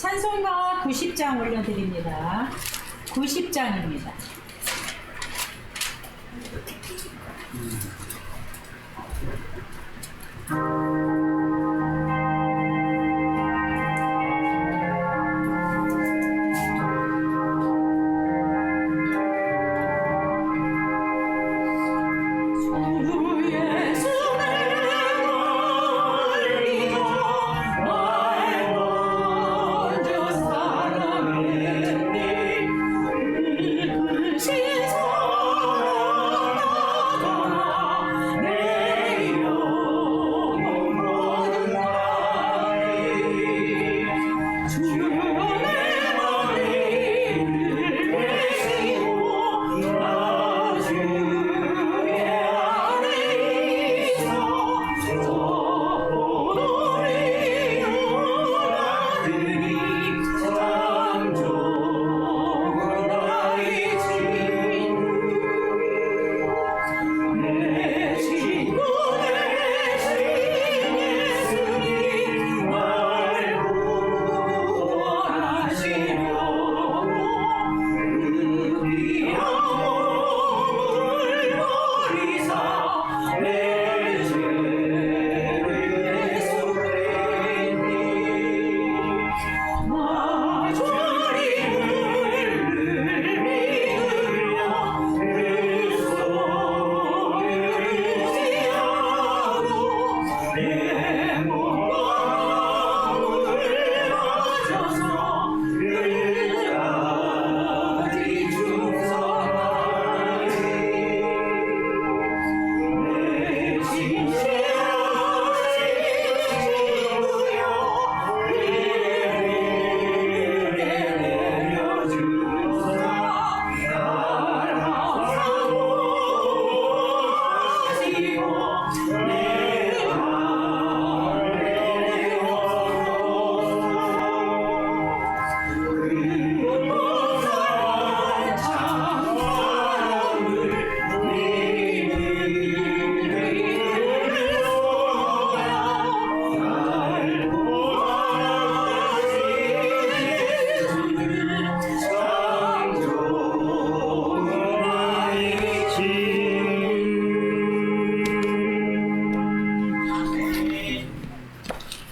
찬송가 90장 올려드립니다. 90장입니다.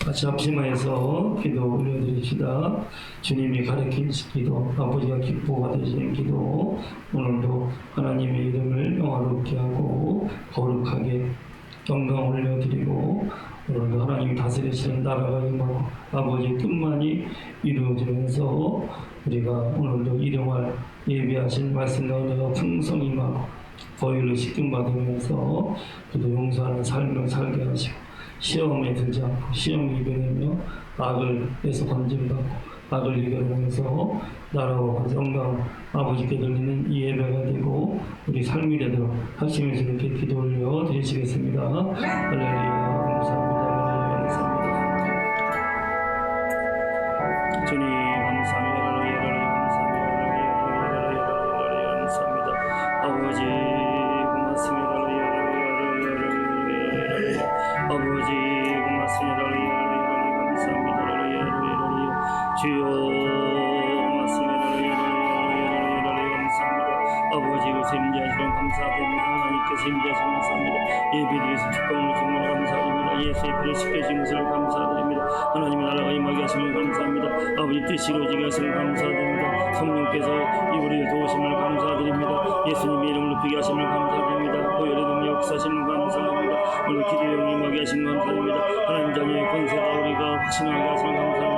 같이 합심하여서 기도 올려드립시다. 주님이 가르친 기도, 아버지가 기뻐 받으시는 기도, 오늘도 하나님의 이름을 영화롭게 하고 거룩하게 영광 올려드리고, 오늘도 하나님이 다스리시는 나라가 임하고 아버지의 뜻만이 이루어지면서 우리가 오늘도 일용할 예비하신 말씀과 은혜가 풍성히 임하고 거울로 씻김받으면서 그도 용서하는 삶을 살게 하시고, 시험에 들지 않고 시험에 이겨내며 악을에서 건진받고 악을 이겨내면서 나라와 영광 아버지께 돌리는 이 예배가 되고 우리 삶이 되도록 하시면서 이렇게 기도 올려 드리시겠습니다. 할렐루야. 감사합니다. 할렐루야. 감사합니다. 주님 감사합니다. 할렐루야. 감사합니다. 아버지 고맙습니다. 아버지 고맙습니다. 감사합니다. 주여 고맙습니다. 감사합니다. 아버지 요새 임재하시는 감사드립니다. 하나님께서 임재하시는 감사합니다. 예배드려서 축복을 주시는 감사드립니다. 예수의 피를 씻겨주신 것을 감사드립니다. 하나님의 나라가 임하게 하시는 감사합니다. 아버지 뜻이 이루어지게 하시는 감사드립니다. 성령께서 우리를 도우심을 감사드립니다. 예수님의 이름을 높이게 하심을 감사드립니다. 고열의 능력 역사하시는 감사합니다. 오늘 기도에 임하게 하시는 감사드립니다. 하나님 자녀의 권세가 우리가 확신하게 하시는 감사합니다.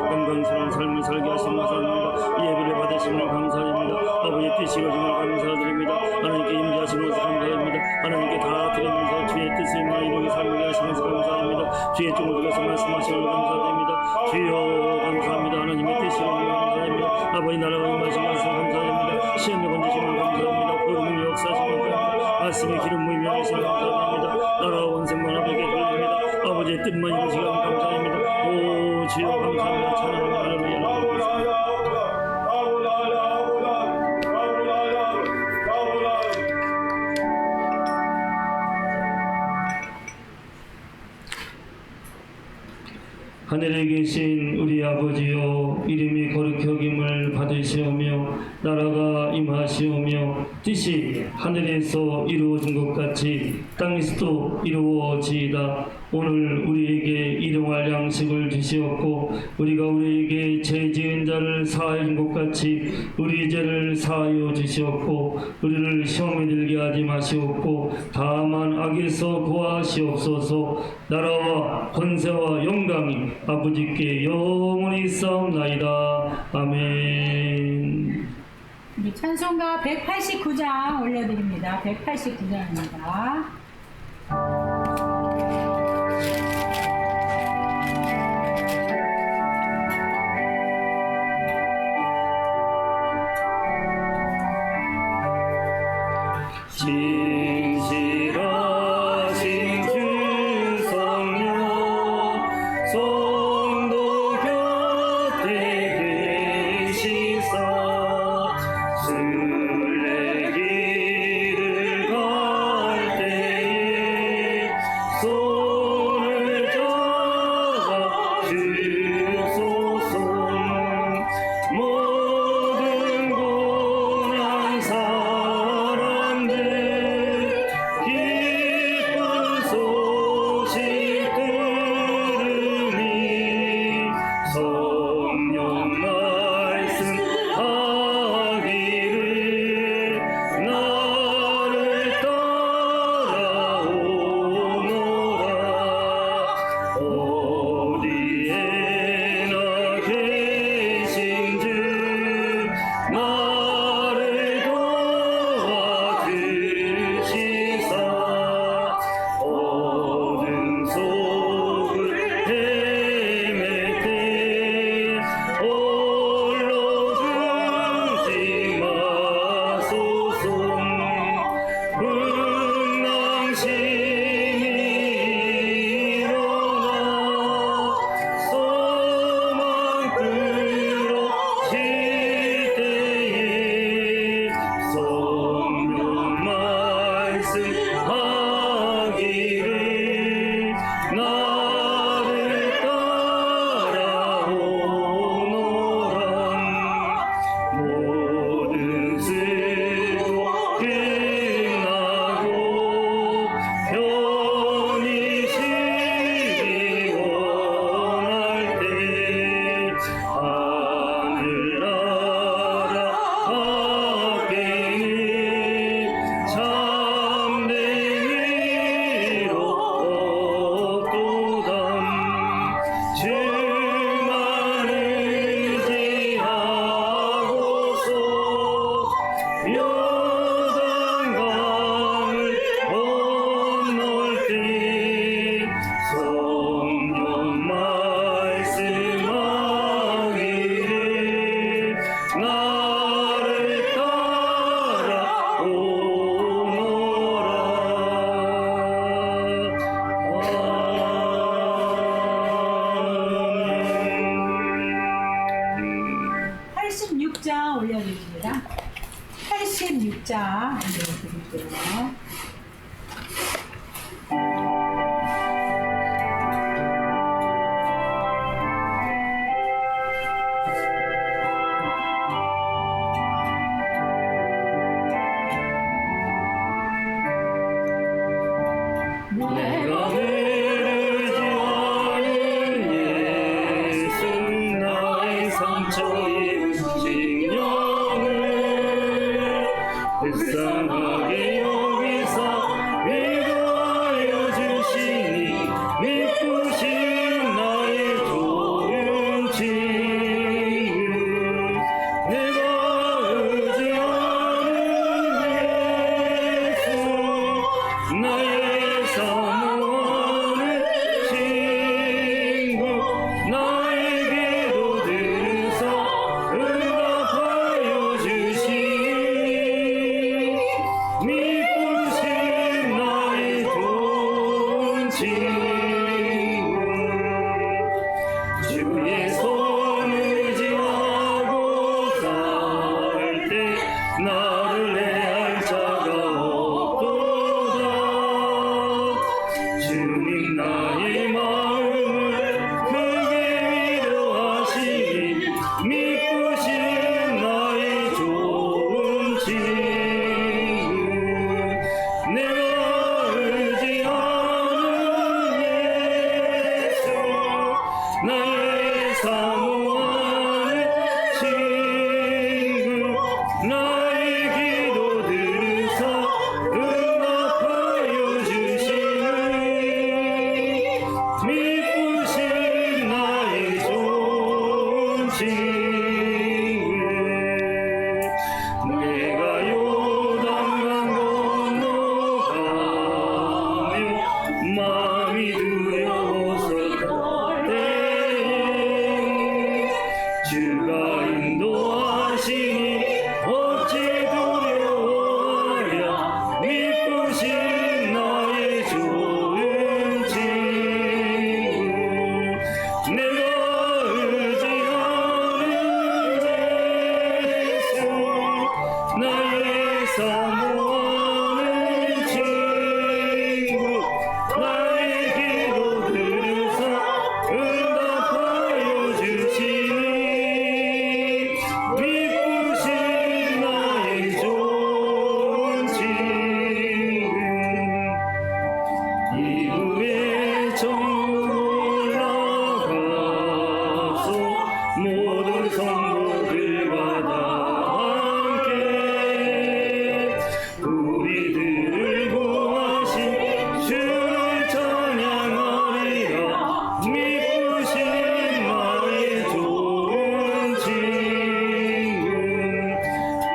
영광스러운 삶을 살게 하시는 감사합니다. 예배를 받으시는 감사드립니다. 아버지의 뜻이 이루어지는 감사드립니다. 하나님께 임재하시는 것을 감사드립니다. 하나님께 다 드리면서 주의 뜻을 이루게 살게 하시면서 감사합니다. 주의 쪽을 들어서 말씀하시는 걸 감사드립니다. 주여 감사합니다. 하나님의 뜻이 이루어지는 감사드립니다. 아버지 나라가 임하시는 것을 감사드립니다. 시험에 건지시는 감사합니다. 고용을 역사하시는 감사합니다. 말씀의 기름 부임에 하시는 감사드립니다. 나라와 원생만 아버지께 돌립니다. 아버지의 뜻만 이루시기 감사드립니다. 오 주여 감사합니다. 찬양합니다. 할렐루야. 하늘에 계신 우리 아버지여, 이름이 거룩히 여김을 받으시오며 나라가 임하시오며 뜻이 하늘에서 이루어진 것 같이 땅에서도 이루어지이다. 오늘 우리에게 일용할 양식을 주시옵고 우리가 우리에게 죄 지은 자를 사하여 준 것 같이 우리 죄를 사하여 주시옵고 우리를 시험에 들게 하지 마시옵고 다만 악에서 구하시옵소서. 나라와 권세와 영광이 아버지께 영원히 있사옵나이다. 아멘. 우리 찬송가 189장 올려드립니다. 189장입니다. 진실하신 주 성령 성도 곁에 계시사 순례길을 갈 때에 손을 잡아 주소서. 모든 고난 사람들 기쁜 소식 들으니 성령 말씀하기를 나를 따라오너라. 어디에나 계신 주 나를 도와주시사 어둠 속을 헤맬 때 홀로 두지 마소서. 흥망심이 일어나 소망 끊어질 때에 성령 말씀하기를 나를 따라오너라. 모든 수고 끝나고 편히 쉬기 원할 때 하늘나라 밖에는 참된 위로 없도다. 주만 의지하고서 요단강을 건널 때 성령 말씀하기를 나를 따라오너라. 86장 올려드립니다. 86장 올려드릴게요. 내가 흐르지 않은 예수 나의 상처의 신령을 불쌍하게 여기사 위로하여 주시니 믿으신 나의 좋은 친구. 내가 의지하는 예수 나의 사모하는 친구. 나에게도 들으사 응답하여 주시니 믿으신 나의 좋은 친구. 주의 손을 의지하고 살 때 나를 해할 자가 없도다. 주님 나의 마음을 크게 이후에 전으로 올라가서 모든 성도들과 다 함께 우리들을 구하신 주를 찬양하리라. 미쁘신 나의 좋은 친구,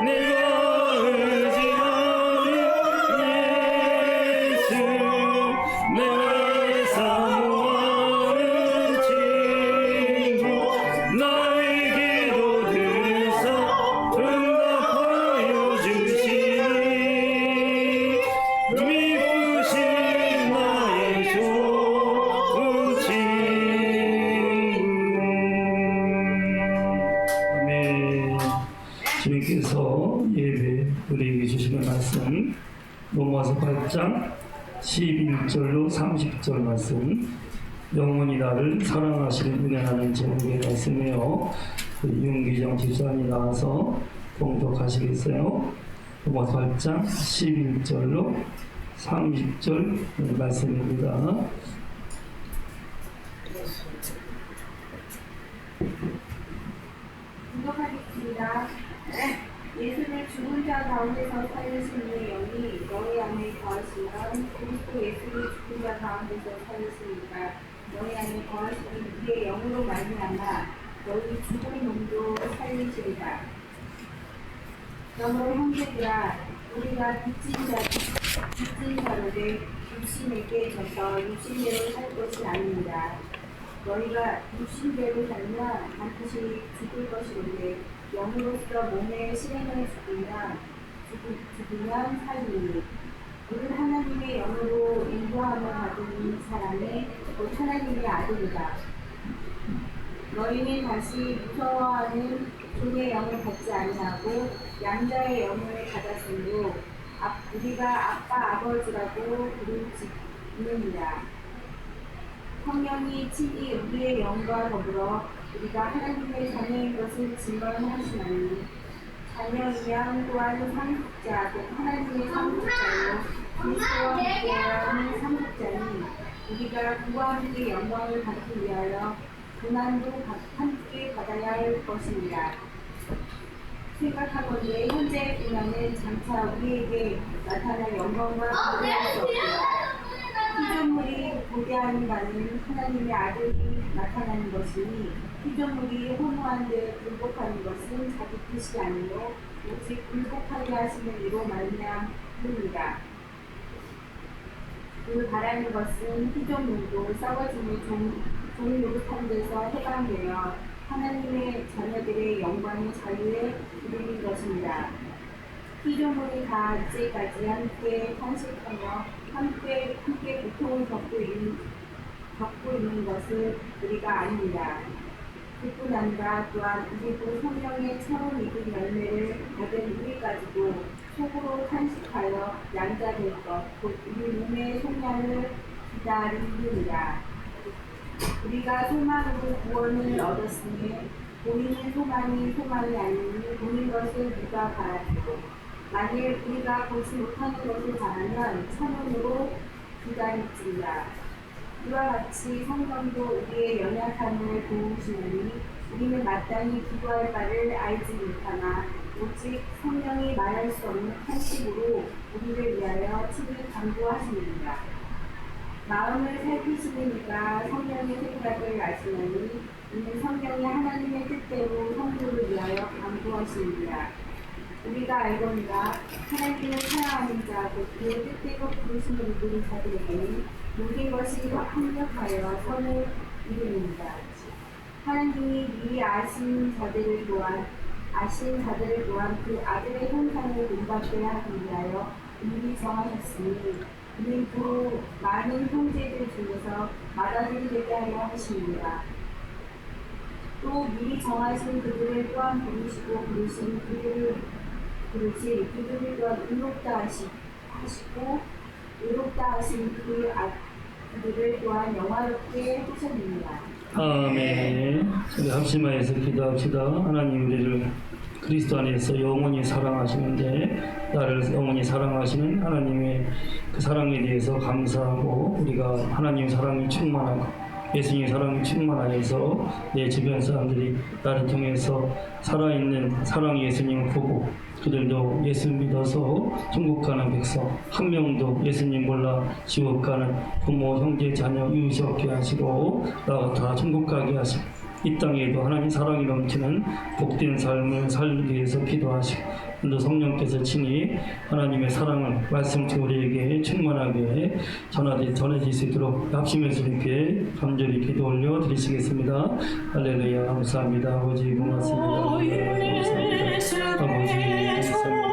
내가 의지하는 예수, 내가 사모하는 친구, 나의 기도 들으사 응답하여 주시니 미쁘신 나의 좋은 친구. 아멘. 주님께서 예배 우리에게 주시는 말씀 로마서 8장 11절로 30절 말씀, 영원히 나를 사랑하시는 은혜하는 제목의 말씀이에요. 윤기정 집사님이 나와서 봉독하시겠어요? 로마서 8장 11절로 30절 말씀입니다. 공독하겠습니다. 예수를 죽은 자 가운데서 살리신 이의 영이 너희 안에 거하시면 그리스도 예수를 죽은 자 가운데서 살리시니까 너희 안에 거하시는 이의 영으로 말미암아 너희 죽은 몸도 살리시리라. 그러므로 형제들아, 우리가 빚진 자로되 육신에게 져서 육신대로 살 것이 아닙니다. 너희가 육신대로 살면 반드시 죽을 것이로되 영으로서 몸의 실행을 죽으면 살리니 우리는 하나님의 영으로 인도함을 받은 사람이 곧 하나님의 아들이다. 너희는 다시 무서워하는 종의 영을 받지 아니하고 양자의 영을 받았으므로 우리가 아빠 아버지라고 부르느니라. 성령이 친히 우리의 영과 더불어 우리가 하나님의 자녀인 것을 증언하시나니 자녀이면 또한 상속자 곧 하나님의 상속자요 그리스도와 함께하는 상속자니 우리가 그와 함께 영광을 받기 위하여 고난도 함께 받아야 할 것입니다. 생각하건대 현재의 고난은 장차 우리에게 나타날 영광과 비교할 수 없고 피조물이 고대하는 바는 하나님의 아들이 나타나는 것이니 피조물이 허무한 데 굴복하는 것은 자기 뜻이 아니요 오직 굴복하게 하시는 이로 말미암습니다. 그 바라는 것은 피조물도 썩어짐의 종 노릇한 데서 해방되어 하나님의 자녀들의 영광의 자유에 이르는 것입니다. 피조물이 다 이제까지 함께 탄식하며 함께 고통을 겪고 있는 것을 우리가 압니다. 그뿐 아니라 또한 우리도 성령의 처음 익은 열매를 받은 우리까지도 속으로 탄식하여 양자될 것, 곧 우리 몸의 속량을 기다리느니라. 우리가 소망으로 구원을 얻었으니 보이는 소망이 아니니 보이는 것을 누가 바라리고 만일 우리가 보지 못하는 것을 바라면 참음으로 기다릴지니라. 이와 같이 성령도 우리의 연약함을 도우시느니 우리는 마땅히 기도할 바를 알지 못하나 오직 성령이 말할 수 없는 탄식으로 우리를 위하여 친히 간구하시느니라. 마음을 살피시는 이가 성령의 생각을 아시나니 이는 성령이 하나님의 뜻대로 성도를 위하여 간구하시느니라. 우리가 알거니와 하나님을 사랑하는 자, 곧 그의 뜻대로 부르신 모든 자들에게는 모든 것이 합력하여 선을 이루느니라. 하나님이 미리 아신 자들을 또한 그 아들의 형상을 본받게 하기 위하여 미리 정하셨으니 이는 그 많은 형제들 중에서 맏아들이 되게 하려 하시니라. 또 미리 정하신 그들을 또한 부르시고 부르신 그들을 또한 의롭다 하시고 의롭다 하신 그들을 또한 영화롭게 하셨느니라. 아멘. 우리 합심하여서 기도합시다. 하나님, 우리를 그리스도 안에서 영원히 사랑하시는데 나를 영원히 사랑하시는 하나님의 그 사랑에 대해서 감사하고 우리가 하나님 사랑이 충만하고 예수님의 사랑이 충만하여서 내 주변 사람들이 나를 통해서 살아있는 사랑의 예수님을 보고 그들도 예수 믿어서 천국 가는 백성 한 명도 예수님 몰라 지옥 가는 부모, 형제, 자녀, 이웃이 없게 하시고 나가 다 천국 가게 하시고 이 땅에도 하나님 사랑이 넘치는 복된 삶을 살기 위해서 기도하시고 또 성령께서 친히 하나님의 사랑을 말씀처럼 우리에게 충만하게 전해질 수 있도록 합심해서 이렇게 간절히 기도 올려 드리시겠습니다. 할렐루야. 감사합니다. 아버지 고맙습니다. 감사합니다. 아버지 감사합니다.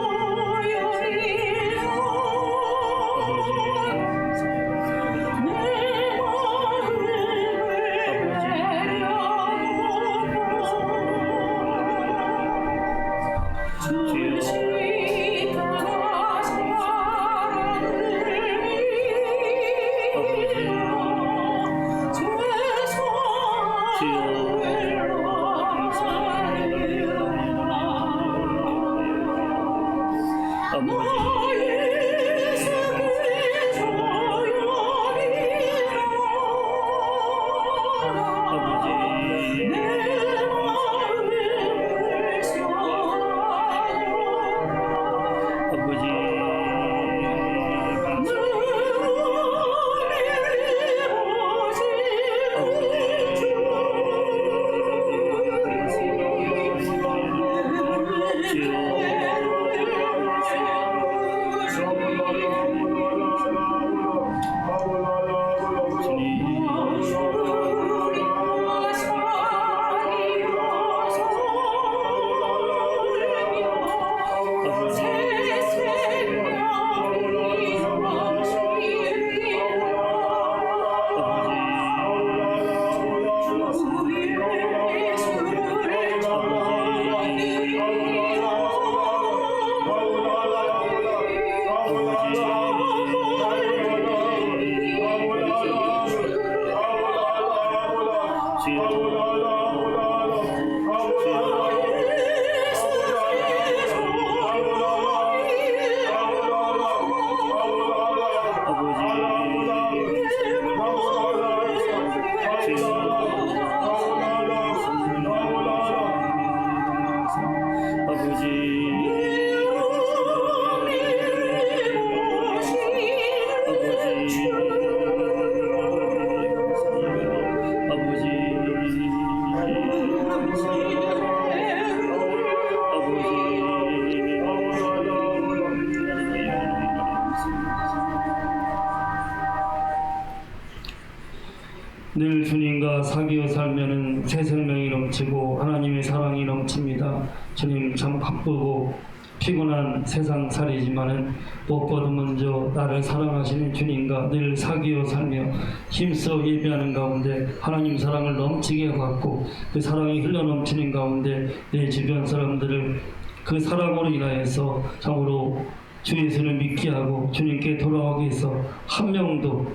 늘 주님과 사귀어 살면은 새 생명이 넘치고 하나님의 사랑이 넘칩니다. 주님 참 바쁘고 피곤한 세상 살이지만은 무엇보다 먼저 나를 사랑하시는 주님과 늘 사귀어 살며 힘써 예배하는 가운데 하나님 사랑을 넘치게 받고 그 사랑이 흘러 넘치는 가운데 내 주변 사람들을 그 사랑으로 인하여서 참으로 주 예수를 믿게 하고 주님께 돌아오게 해서 한 명도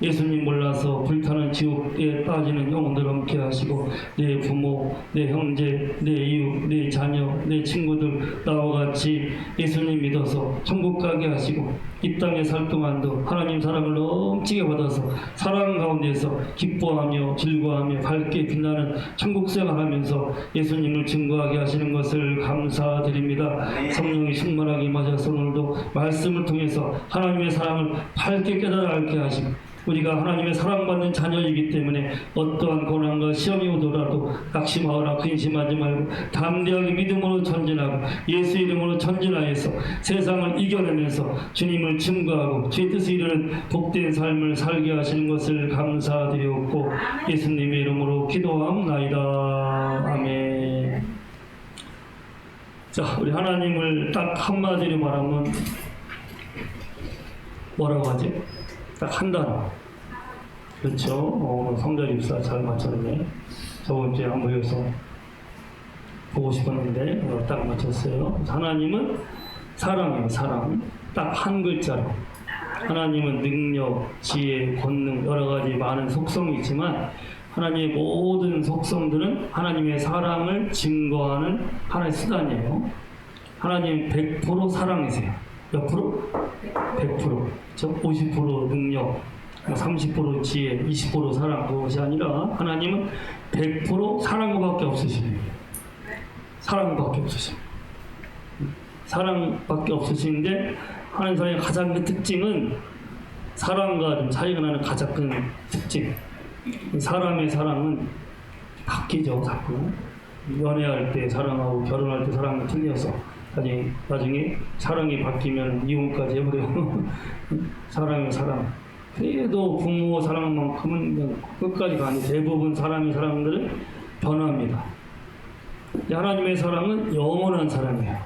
예수님 몰라서 불타는 지옥에 빠지는 영혼들 함께 하시고 내 부모, 내 형제, 내 이웃, 내 자녀, 내 친구들 나와 같이 예수님 믿어서 천국 가게 하시고 이 땅에 살 동안도 하나님 사랑을 넘치게 받아서 사랑 가운데서 기뻐하며 즐거워하며 밝게 빛나는 천국 생활하면서 예수님을 증거하게 하시는 것을 감사드립니다. 성령이 충만하게 임하셔서 오늘도 말씀을 통해서 하나님의 사랑을 밝게 깨달아 알게 하시고 우리가 하나님의 사랑받는 자녀이기 때문에 어떠한 고난과 시험이 오더라도 낙심하거나 근심하지 말고 담대하게 믿음으로 전진하고 예수 이름으로 전진하여서 세상을 이겨내면서 주님을 증거하고 주의 뜻을 이루는 복된 삶을 살게 하시는 것을 감사드리옵고 예수님의 이름으로 기도하옵나이다. 아멘. 자, 우리 하나님을 딱 한마디로 말하면 뭐라고 하지? 딱 한 단어. 그렇죠? 성전 입사 잘 맞췄네. 저번 주에 안 보여서 보고 싶었는데 딱 맞췄어요. 하나님은 사랑이에요. 사랑. 딱 한 글자로. 하나님은 능력, 지혜, 권능 여러 가지 많은 속성이 있지만 하나님의 모든 속성들은 하나님의 사랑을 증거하는 하나의 수단이에요. 하나님 100% 사랑이세요. 몇 프로? 100%. 50% 능력, 30% 지혜, 20% 사랑, 그것이 아니라 하나님은 100% 사랑밖에 없으십니다. 사랑밖에 없으십니다. 사랑밖에 없으신데 하나님 사랑의 가장 큰 특징은 사랑과 좀 차이가 나는 가장 큰 특징. 사람의 사랑은 바뀌죠, 자꾸. 연애할 때 사랑하고 결혼할 때 사랑이 틀려서 나중에 사랑이 바뀌면 이혼까지 해버려요. 사랑의 사랑. 그래도 부모 사랑만큼은 그냥 끝까지 가니 대부분 사람의 사랑들은 변합니다. 하나님의 사랑은 영원한 사랑이에요.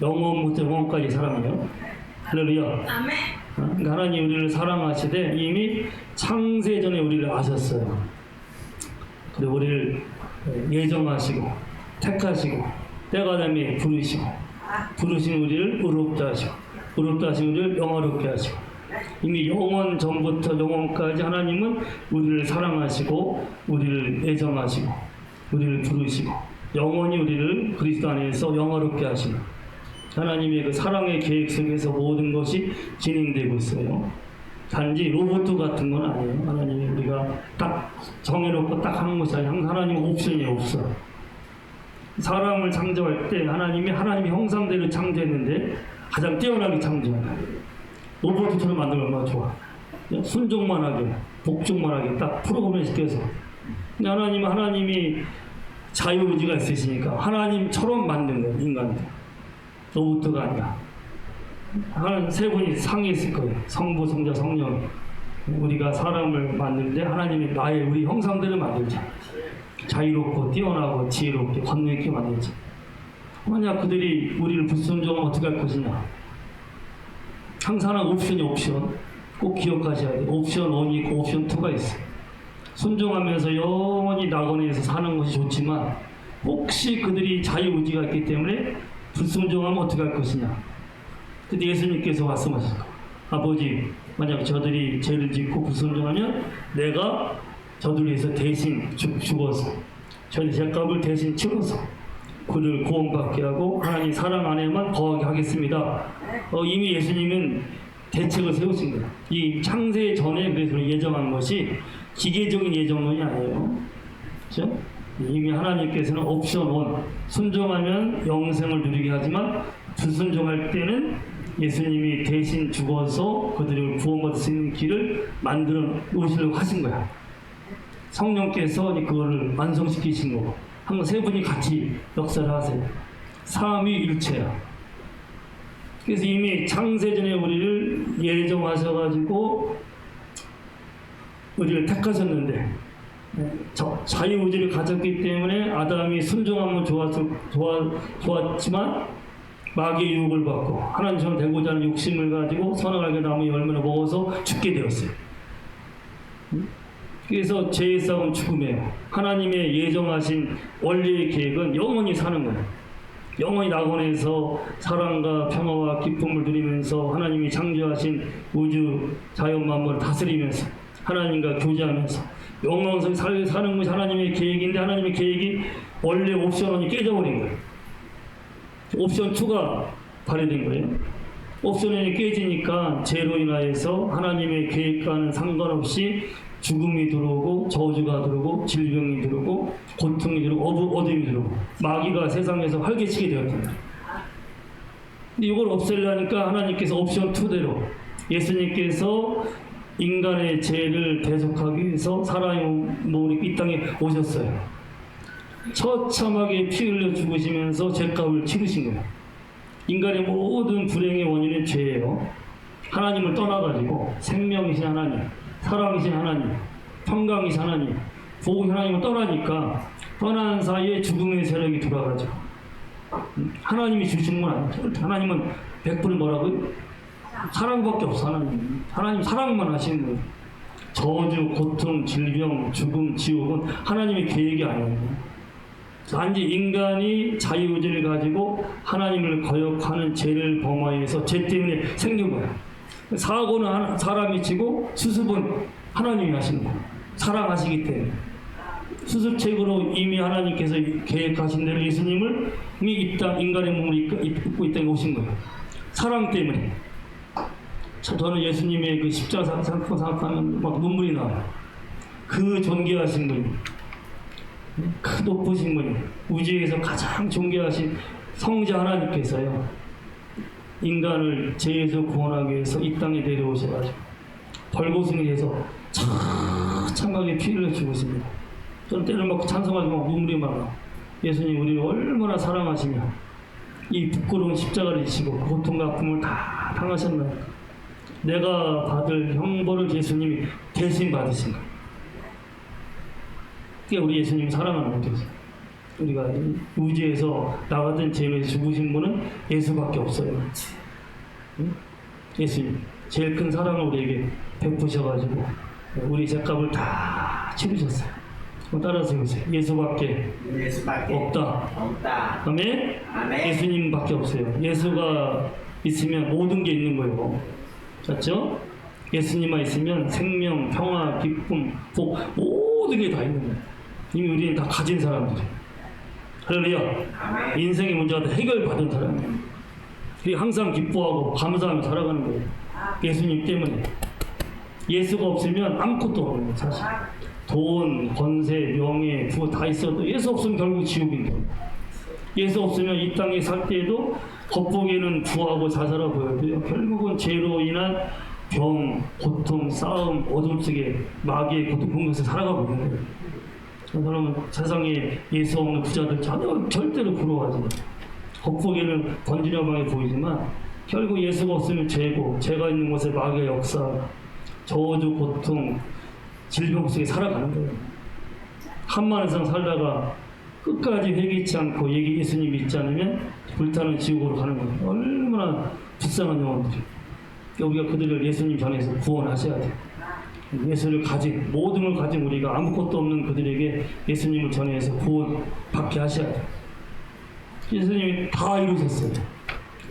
영원부터 영원까지 사랑이에요. 할렐루야. 그러니까 하나님 우리를 사랑하시되 이미 창세전에 우리를 아셨어요. 그리고 우리를 예정하시고 택하시고 때가 되면 부르신 우리를 의롭다 하시고 의롭다 하신 우리를 영화롭게 하시고 이미 영원 전부터 영원까지 하나님은 우리를 사랑하시고 우리를 예정하시고 우리를 부르시고 영원히 우리를 그리스도 안에서 영화롭게 하시는 하나님의 그 사랑의 계획 속에서 모든 것이 진행되고 있어요. 단지 로봇 같은 건 아니에요. 하나님이 우리가 딱 정해놓고 딱 하는 것이 아니라 항상 하나님은 옵션이 없어요. 사람을 창조할 때 하나님이 하나님의 형상대로 창조했는데 가장 뛰어나게 창조해요. 로봇처럼 만들면 얼마나 좋아. 순종만 하게, 복종만 하게 딱 프로그램 시켜서. 근데 하나님이 자유의지가 있으시니까 하나님처럼 만든 거예요, 인간들. 로봇가 아니라. 하나님 세 분이 상의했을 거예요. 성부, 성자, 성령. 우리가 사람을 만드는데 하나님이 우리 형상대로 만들자. 자유롭고 뛰어나고 지혜롭게 권능 있게 만들자. 만약 그들이 우리를 불순종하면 어떻게 할 것이냐. 항상 옵션 꼭 기억하셔야 돼요. 옵션 1이 있고 옵션 2가 있어요. 순종하면서 영원히 낙원에서 사는 것이 좋지만 혹시 그들이 자유의지가 있기 때문에 불순종하면 어떻게 할 것이냐. 그때 예수님께서 말씀하셨을 거예요. 아버지, 만약 저들이 죄를 짓고 불순종하면 내가 저들을 위해서 대신 죽어서 저희 죄값을 대신 치러서 그를 구원받게 하고 하나님 사랑 안에만 거하게 하겠습니다. 이미 예수님은 대책을 세우신 거예요. 이 창세 전에 그래서 예정한 것이 기계적인 예정론이 아니에요. 그렇죠? 이미 하나님께서는 옵션 1, 순종하면 영생을 누리게 하지만 불순종할 때는 예수님이 대신 죽어서 그들을 구원받을 수 있는 길을 만들어 놓으시려고 하신 거야. 성령께서 그거를 완성시키신 거고 항상 세 분이 같이 역사를 하세요. 삼위일체야. 그래서 이미 창세전에 우리를 예정하셔가지고 우리를 택하셨는데 자유의지를 가졌기 때문에 아담이 순종하면 좋았지만 마귀의 유혹을 받고 하나님처럼 되고자 하는 욕심을 가지고 선악알게 나무의 열매를 먹어서 죽게 되었어요. 그래서 죄의 싸움은 죽음이에요. 하나님의 예정하신 원리의 계획은 영원히 사는 거예요. 영원히 낙원에서 사랑과 평화와 기쁨을 누리면서 하나님이 창조하신 우주 자연 만물을 다스리면서 하나님과 교제하면서 영원히 사는 것이 하나님의 계획인데 하나님의 계획이 원래 옵션 1이 깨져버린 거예요. 옵션 2가 발휘된 거예요. 옵션 1이 깨지니까 죄로 인하여서 하나님의 계획과는 상관없이 죽음이 들어오고 저주가 들어오고 질병이 들어오고 고통이 들어오고 어둠이 들어오고 마귀가 세상에서 활개치게 되었습니다. 근데 이걸 없애려니까 하나님께서 옵션 2대로 예수님께서 인간의 죄를 대속하기 위해서 사람의 몸으로 이 땅에 오셨어요. 처참하게 피 흘려 죽으시면서 죄값을 치르신 거예요. 인간의 모든 불행의 원인은 죄예요. 하나님을 떠나가지고 생명이신 하나님, 사랑이신 하나님, 평강이신 하나님, 보호신 하나님을 떠나니까 떠난 사이에 죽음의 세력이 돌아가죠. 하나님이 주시는 건 아니죠. 하나님은 100% 뭐라고요? 사랑밖에 없어. 하나님 사랑만 하시는 거예요. 저주, 고통, 질병, 죽음, 지옥은 하나님의 계획이 아니에요. 단지 인간이 자유의지를 가지고 하나님을 거역하는 죄를 범하여서 죄 때문에 생긴 거예요. 사고는 사람이 치고 수습은 하나님이 하시는 거예요. 사랑하시기 때문에. 수습책으로 이미 하나님께서 계획하신 대로 예수님을 이미 인간의 몸을 입고 이 땅에 오신 거예요. 사랑 때문에. 저는 예수님의 그 십자가 생각하면 막 눈물이 나요. 그 존귀하신 분, 그 높으신 분, 우주에서 가장 존귀하신 성자 하나님께서요, 인간을 죄에서 구원하기 위해서 이 땅에 내려오셔가지고 벌거숭이 돼서 참하게 피를 주셨습니다. 저는 때를 막 찬송하지 막 눈물이 막 예수님 우리를 얼마나 사랑하시냐, 이 부끄러운 십자가를 지시고 고통과 아픔을 다 당하셨나요? 내가 받을 형벌을 예수님이 대신 받으신 거예요. 그게 우리 예수님 사랑하는 거죠. 우리가 우주에서 나 같은 죄를 죽으신 분은 예수밖에 없어요. 응? 예수님 제일 큰 사랑을 우리에게 베푸셔가지고 우리 죄값을 다 치르셨어요. 따라서 해보세요. 예수밖에 없다. 아멘? 예수님밖에 없어요. 예수가 있으면 모든 게 있는 거예요. 맞죠? 예수님만 있으면 생명, 평화, 기쁨, 복, 모든 게 다 있는 거예요. 이미 우리는 다 가진 사람들이에요. 할렐루야. 인생의 문제가 다 해결받은 사람이에요. 항상 기뻐하고 감사하며 살아가는 거예요. 예수님 때문에. 예수가 없으면 아무것도 없는 거예요. 사실 돈, 권세, 명예, 부가 다 있어도 예수 없으면 결국 지옥인 거예요. 예수 없으면 이 땅에 살 때에도 겉보기에는 부하고 자살하고 보여도요, 결국은 죄로 인한 병, 고통, 싸움, 어둠 속에 마귀의 고통 속에서 살아가고 있는 거예요. 저 사람은 세상에 예수 없는 부자들 전혀 절대로 부러워하지 않아요. 겉보기에는 번지르르하게 보이지만 결국 예수가 없으면 죄고, 죄가 있는 곳에 마귀의 역사, 저주, 고통, 질병 속에 살아가는 거예요. 한만 세상 살다가 끝까지 회개치 않고 예수님 믿지 않으면 불타는 지옥으로 가는 거예요. 얼마나 불쌍한 영혼들이. 우리가 그들을 예수님 전에서 구원하셔야 돼요. 예수를 가진, 모든 걸 가진 우리가 아무것도 없는 그들에게 예수님을 전해서 구원받게 하셔야 돼요. 예수님이 다 이루셨어요.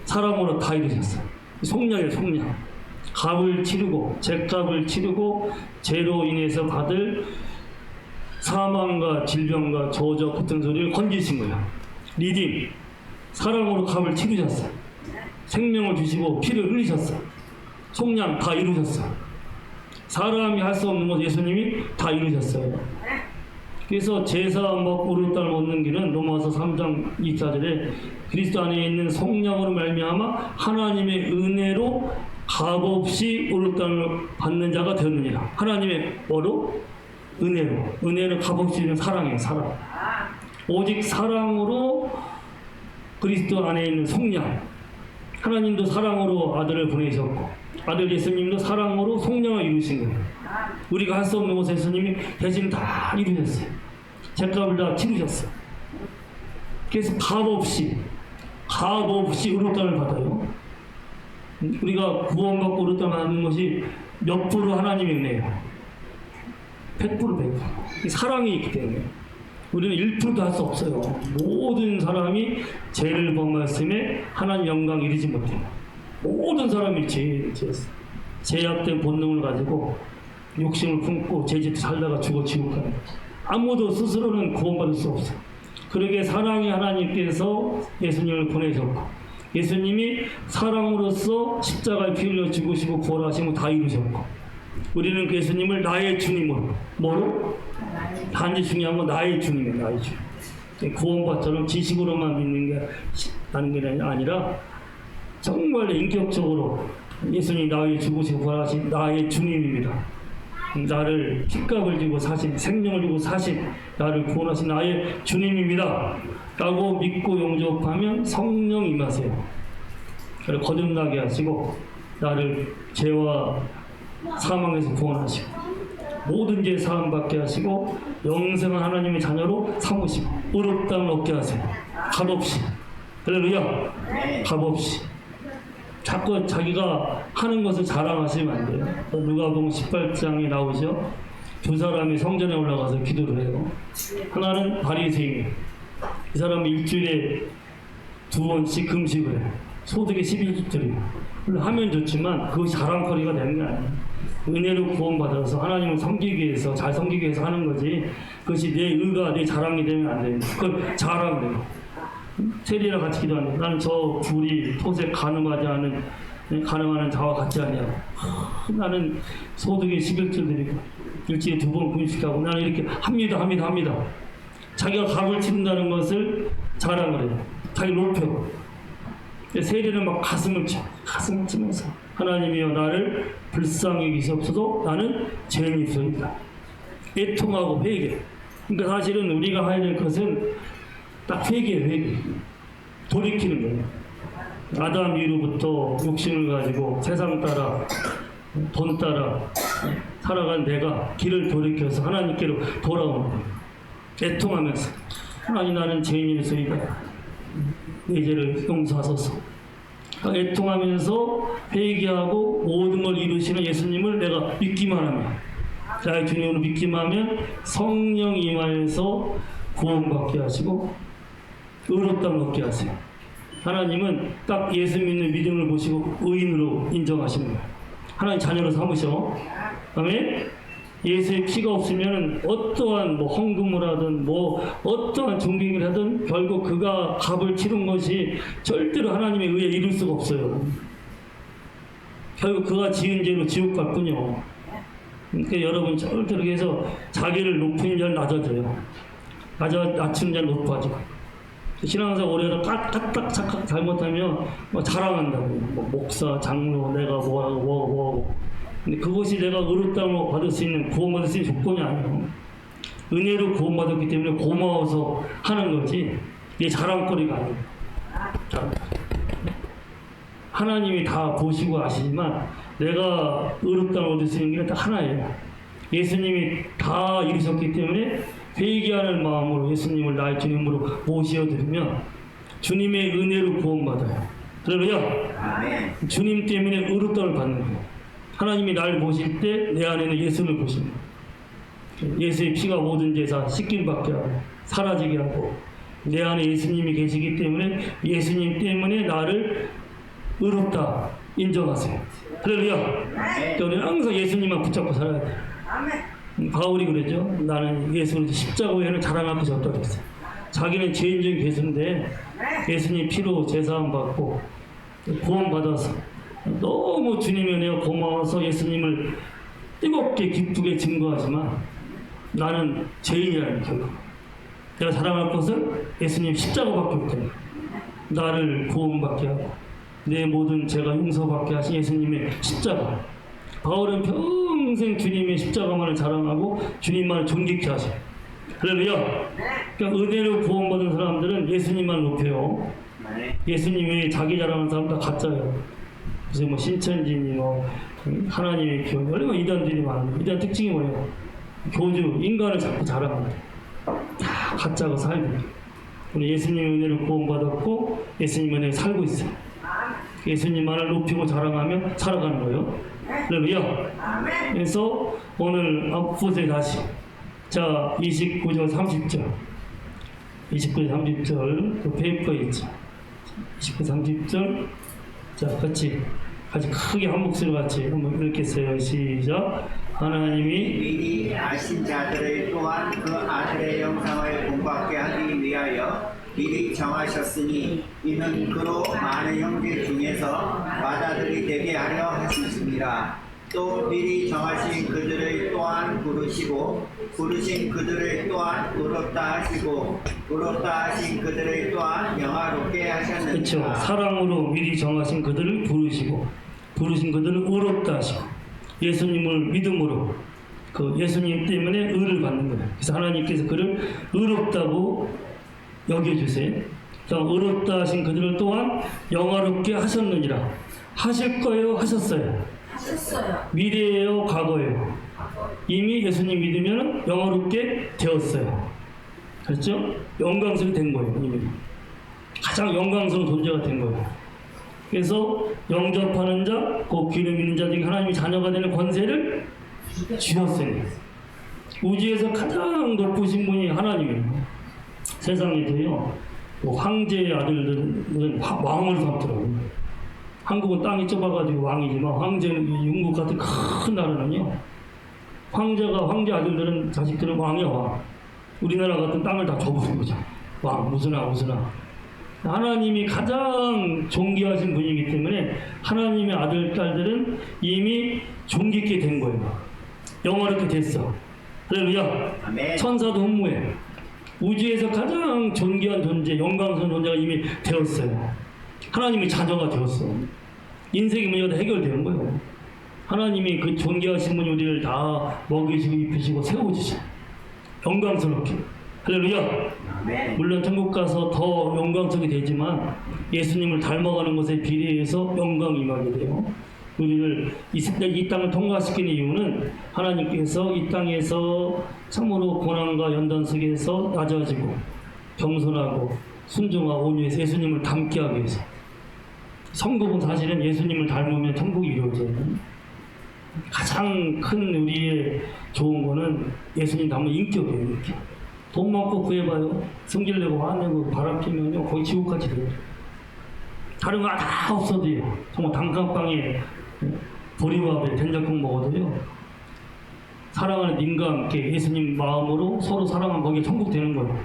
사랑으로 다 이루셨어요. 속량이에요, 속량. 값을 치르고, 죄값을 치르고, 죄로 인해서 받을 사망과 질병과 저주와 고통 소리를 건지신 거예요. 리딩, 사랑으로 값을 치르셨어요. 생명을 주시고 피를 흘리셨어요. 속량 다 이루셨어요. 사람이 할 수 없는 것 예수님이 다 이루셨어요. 그래서 제사 먹고 오를 땅을 얻는 길은 로마서 3장 2절에 그리스도 안에 있는 속량으로 말미암아 하나님의 은혜로 값없이 오를 땅을 받는 자가 되었느니라. 하나님의 뭐로? 은혜로. 은혜는 값없이 주는 사랑이에요. 사랑. 오직 사랑으로 그리스도 안에 있는 속량. 하나님도 사랑으로 아들을 보내셨고 아들 예수님도 사랑으로 속량을 이루신 거예요. 우리가 할 수 없는 것을 예수님이 대신 다 이루셨어요. 죄값을 다 치르셨어요. 그래서 값없이 오를 땅을 받아요. 우리가 구원받고 오를 땅을 받는 것이 몇 프로 하나님의 은혜예요. 100%. 사랑이 있기 때문에 우리는 1%도 할 수 없어요. 모든 사람이 죄를 범했음에 하나님 영광 이루지 못해요. 모든 사람이 죄악된 본능을 가지고 욕심을 품고 죄짓듯 살다가 죽어 지옥 가요. 아무도 스스로는 구원받을 수 없어요. 그러기에 사랑의 하나님께서 예수님을 보내셨고 예수님이 사랑으로서 십자가에 피 흘려 죽으시고 구원하시고 다 이루셨고 우리는 그 예수님을 나의 주님으로 뭐로? 단지 중요한 건 나의 주님이에요. 나의 주님. 구원받처럼 지식으로만 믿는 게 아니라 정말 인격적으로 예수님이 나의 죽으시고 구원하신 나의 주님입니다. 나를 핏값을 주고 사신, 생명을 주고 사신, 나를 구원하신 나의 주님입니다 라고 믿고 용접하면 성령 임하세요. 그를 거듭나게 하시고 나를 죄와 사망에서 구원하시고 모든 죄 사함 받게 하시고 영생한 하나님의 자녀로 삼으시고 의롭 땅을 얻게 하세요. 값없이. 할렐루야. 값없이. 자꾸 자기가 하는 것을 자랑하시면 안 돼요. 누가복음 18장에 나오죠. 두 사람이 성전에 올라가서 기도를 해요. 하나는 바리새인. 이 사람은 일주일에 2번씩 금식을 해요. 소득의 11조들이에요. 물론 하면 좋지만 그것이 자랑거리가 되는 게 아니에요. 은혜로 구원받아서 하나님을 섬기기 위해서 잘 섬기기 위해서 하는 거지 그것이 내 의가 내 자랑이 되면 안 돼요. 그걸 자랑돼요. 세리랑 같이 기도하는데 나는 저 불이 토색 가늠하지 않은 가능한 자와 같지 아니하고 나는 소득의 11절 드리고 일주일에 2번 금식하고 나는 이렇게 합니다. 자기가 값을 치른다는 것을 자랑을 해요. 자기 높여. 세례는 막 가슴을 치면서 하나님이여 나를 불쌍히 여기시옵소서. 나는 죄인이옵소이다. 애통하고 회개. 그러니까 사실은 우리가 해야 될 것은 딱 회개. 돌이키는 거예요. 아담 이후로부터 욕심을 가지고 세상 따라 돈 따라 살아간 내가 길을 돌이켜서 하나님께로 돌아오는 거예요. 애통하면서 하나님 나는 죄인이소이다. 내 죄를 용서하소서. 애통하면서 회개하고 모든 걸 이루시는 예수님을 내가 믿기만 하면 나의 주님으로 믿기만 하면 성령 임하여서 구원받게 하시고 의롭다함을 얻게 하세요. 하나님은 딱 예수 믿는 믿음을 보시고 의인으로 인정하시는 거예요. 하나님 자녀로 삼으셔. 아멘. 예수의 피가 없으면 어떠한 헌금을 하든 어떠한 존경을 하든 결국 그가 값을 치른 것이 절대로 하나님의 의에 이룰 수가 없어요. 결국 그가 지은 죄로 지옥 갈 뿐이요. 그러니까 여러분 절대로 해서 자기를 높이는 자는 낮아져요. 낮추는 자는 높아지고. 신앙생활 오래하다 까딱 착각 잘못하면 자랑한다고. 목사, 장로, 내가 뭐하고. 근데 그것이 내가 의롭다고 받을 수 있는, 구원받을 수 있는 조건이 아니에요. 은혜로 구원받았기 때문에 고마워서 하는 거지, 내 자랑거리가 아니에요. 하나님이 다 보시고 아시지만 내가 의롭다고 얻을 수 있는 게 딱 하나예요. 예수님이 다 이루셨기 때문에 회개하는 마음으로 예수님을 나의 주님으로 모셔드리면 주님의 은혜로 구원받아요. 그러면 주님 때문에 의롭다를 받는 거예요. 하나님이 나를 보실 때 내 안에는 예수를 보십니다. 예수의 피가 모든 죄사 씻김 받게 하고 사라지게 하고 내 안에 예수님이 계시기 때문에 예수님 때문에 나를 의롭다 인정하세요. 할렐루야. 우리는 항상 예수님만 붙잡고 살아야 돼요. 바울이 그러죠. 나는 예수를 십자가 외에는 자랑할 것이 없다고 했어요. 자기는 죄인 중 괴수인데 예수님 피로 제사함 받고 구원받아서 너무 주님의 은혜가 고마워서 예수님을 뜨겁게 기쁘게 증거하지만 나는 죄인이라는 결국 내가 자랑할 것은 예수님 십자가밖에 없거든요. 나를 구원받게 하고 내 모든 죄가 용서받게 하신 예수님의 십자가. 바울은 평생 주님의 십자가만을 자랑하고 주님만을 존귀케 하셔요. 할렐루야. 그러니까 은혜로 구원받은 사람들은 예수님만 높여요. 예수님 외에 자기 자랑하는 사람 다 가짜예요. 그래서 신천지니 하나님의 교회 얼마나 이단들이 많아요. 이단 특징이 뭐예요? 교주 인간을 자꾸 자랑합니다. 다 가짜가 살고. 우리 예수님의 은혜로 구원받았고 예수님 은혜로 살고 있어요. 예수님만을 높이고 자랑하며 살아가는 거예요. 할렐루야. 그래서 오늘 앞부분에 다시 자 29절 30절 29절 30절 그 페이퍼에 있죠. 29, 30절 자 같이 크게 한 목소리 같이 한번 읽겠어요. 시작. 하나님이 미리 아신 자들을 또한 그 아들의 영상을 본받게 하기 위하여 미리 정하셨으니 이는 그로 많은 형제 중에서 맏아들이 되게 하려 하셨습니다. 또 미리 정하신 그들을 또한 부르시고 부르신 그들을 또한 의롭다 하시고 의롭다 하신 그들을 또한 영화롭게 하셨느니라. 그렇죠. 사랑으로 미리 정하신 그들을 부르시고 부르신 그들을 의롭다 하시고 예수님을 믿음으로 그 예수님 때문에 의를 받는 거예요. 그래서 하나님께서 그를 의롭다고 여겨주세요. 의롭다 하신 그들을 또한 영화롭게 하셨느니라. 하실 거예요? 하셨어요? 미래예요? 과거예요? 이미 예수님 믿으면 영화롭게 되었어요. 그렇죠? 영광스럽게 된 거예요. 이미 가장 영광스러운 존재가 된 거예요. 그래서 영접하는 자, 그 귀를 믿는 자들에게 하나님의 자녀가 되는 권세를 주셨어요. 우주에서 가장 높으신 분이 하나님이에요. 세상에도요, 황제의 아들들은 왕을 삼더라고요. 한국은 땅이 좁아가지고 왕이지만 황제는 영국 같은 큰 나라는요, 황제 아들들은 자식들은 왕이야 왕. 우리나라 같은 땅을 다 줘버린 거죠. 왕 무슨아. 하나님이 가장 존귀하신 분이기 때문에 하나님의 아들, 딸들은 이미 존귀케 된 거예요. 영원하게 됐어. 할렐루야. 아멘. 천사도 흠모해. 우주에서 가장 존귀한 존재, 영광스러운 존재가 이미 되었어요. 하나님의 자녀가 되었어. 인생의 문제가 다 해결되는 거예요. 하나님이 그 존귀하신 분이 우리를 다 먹이시고 입히시고 세워주셔. 영광스럽게. 할렐루야. 아멘. 물론 천국 가서 더 영광스럽게 되지만 예수님을 닮아가는 것에 비례해서 영광이 임하게 돼요. 우리를 이 땅을 통과시키는 이유는 하나님께서 이 땅에서 참으로 고난과 연단 속에서 낮아지고 겸손하고 순종하고 온유해서 예수님을 닮게 하기 위해서. 천국은 사실은 예수님을 닮으면 천국이 이루어져요. 가장 큰 우리의 좋은 거는 예수님 닮은 인격이에요. 인격. 돈 많고 구해봐요. 성질내고 화내고 바람피면요 거의 지옥같이 돼요. 다른 거 다 없어도요. 정말 단칸방에 보리밥에 된장국 먹어도요. 사랑하는 님과 함께 예수님 마음으로 서로 사랑하면 거기에 천국 되는 거예요.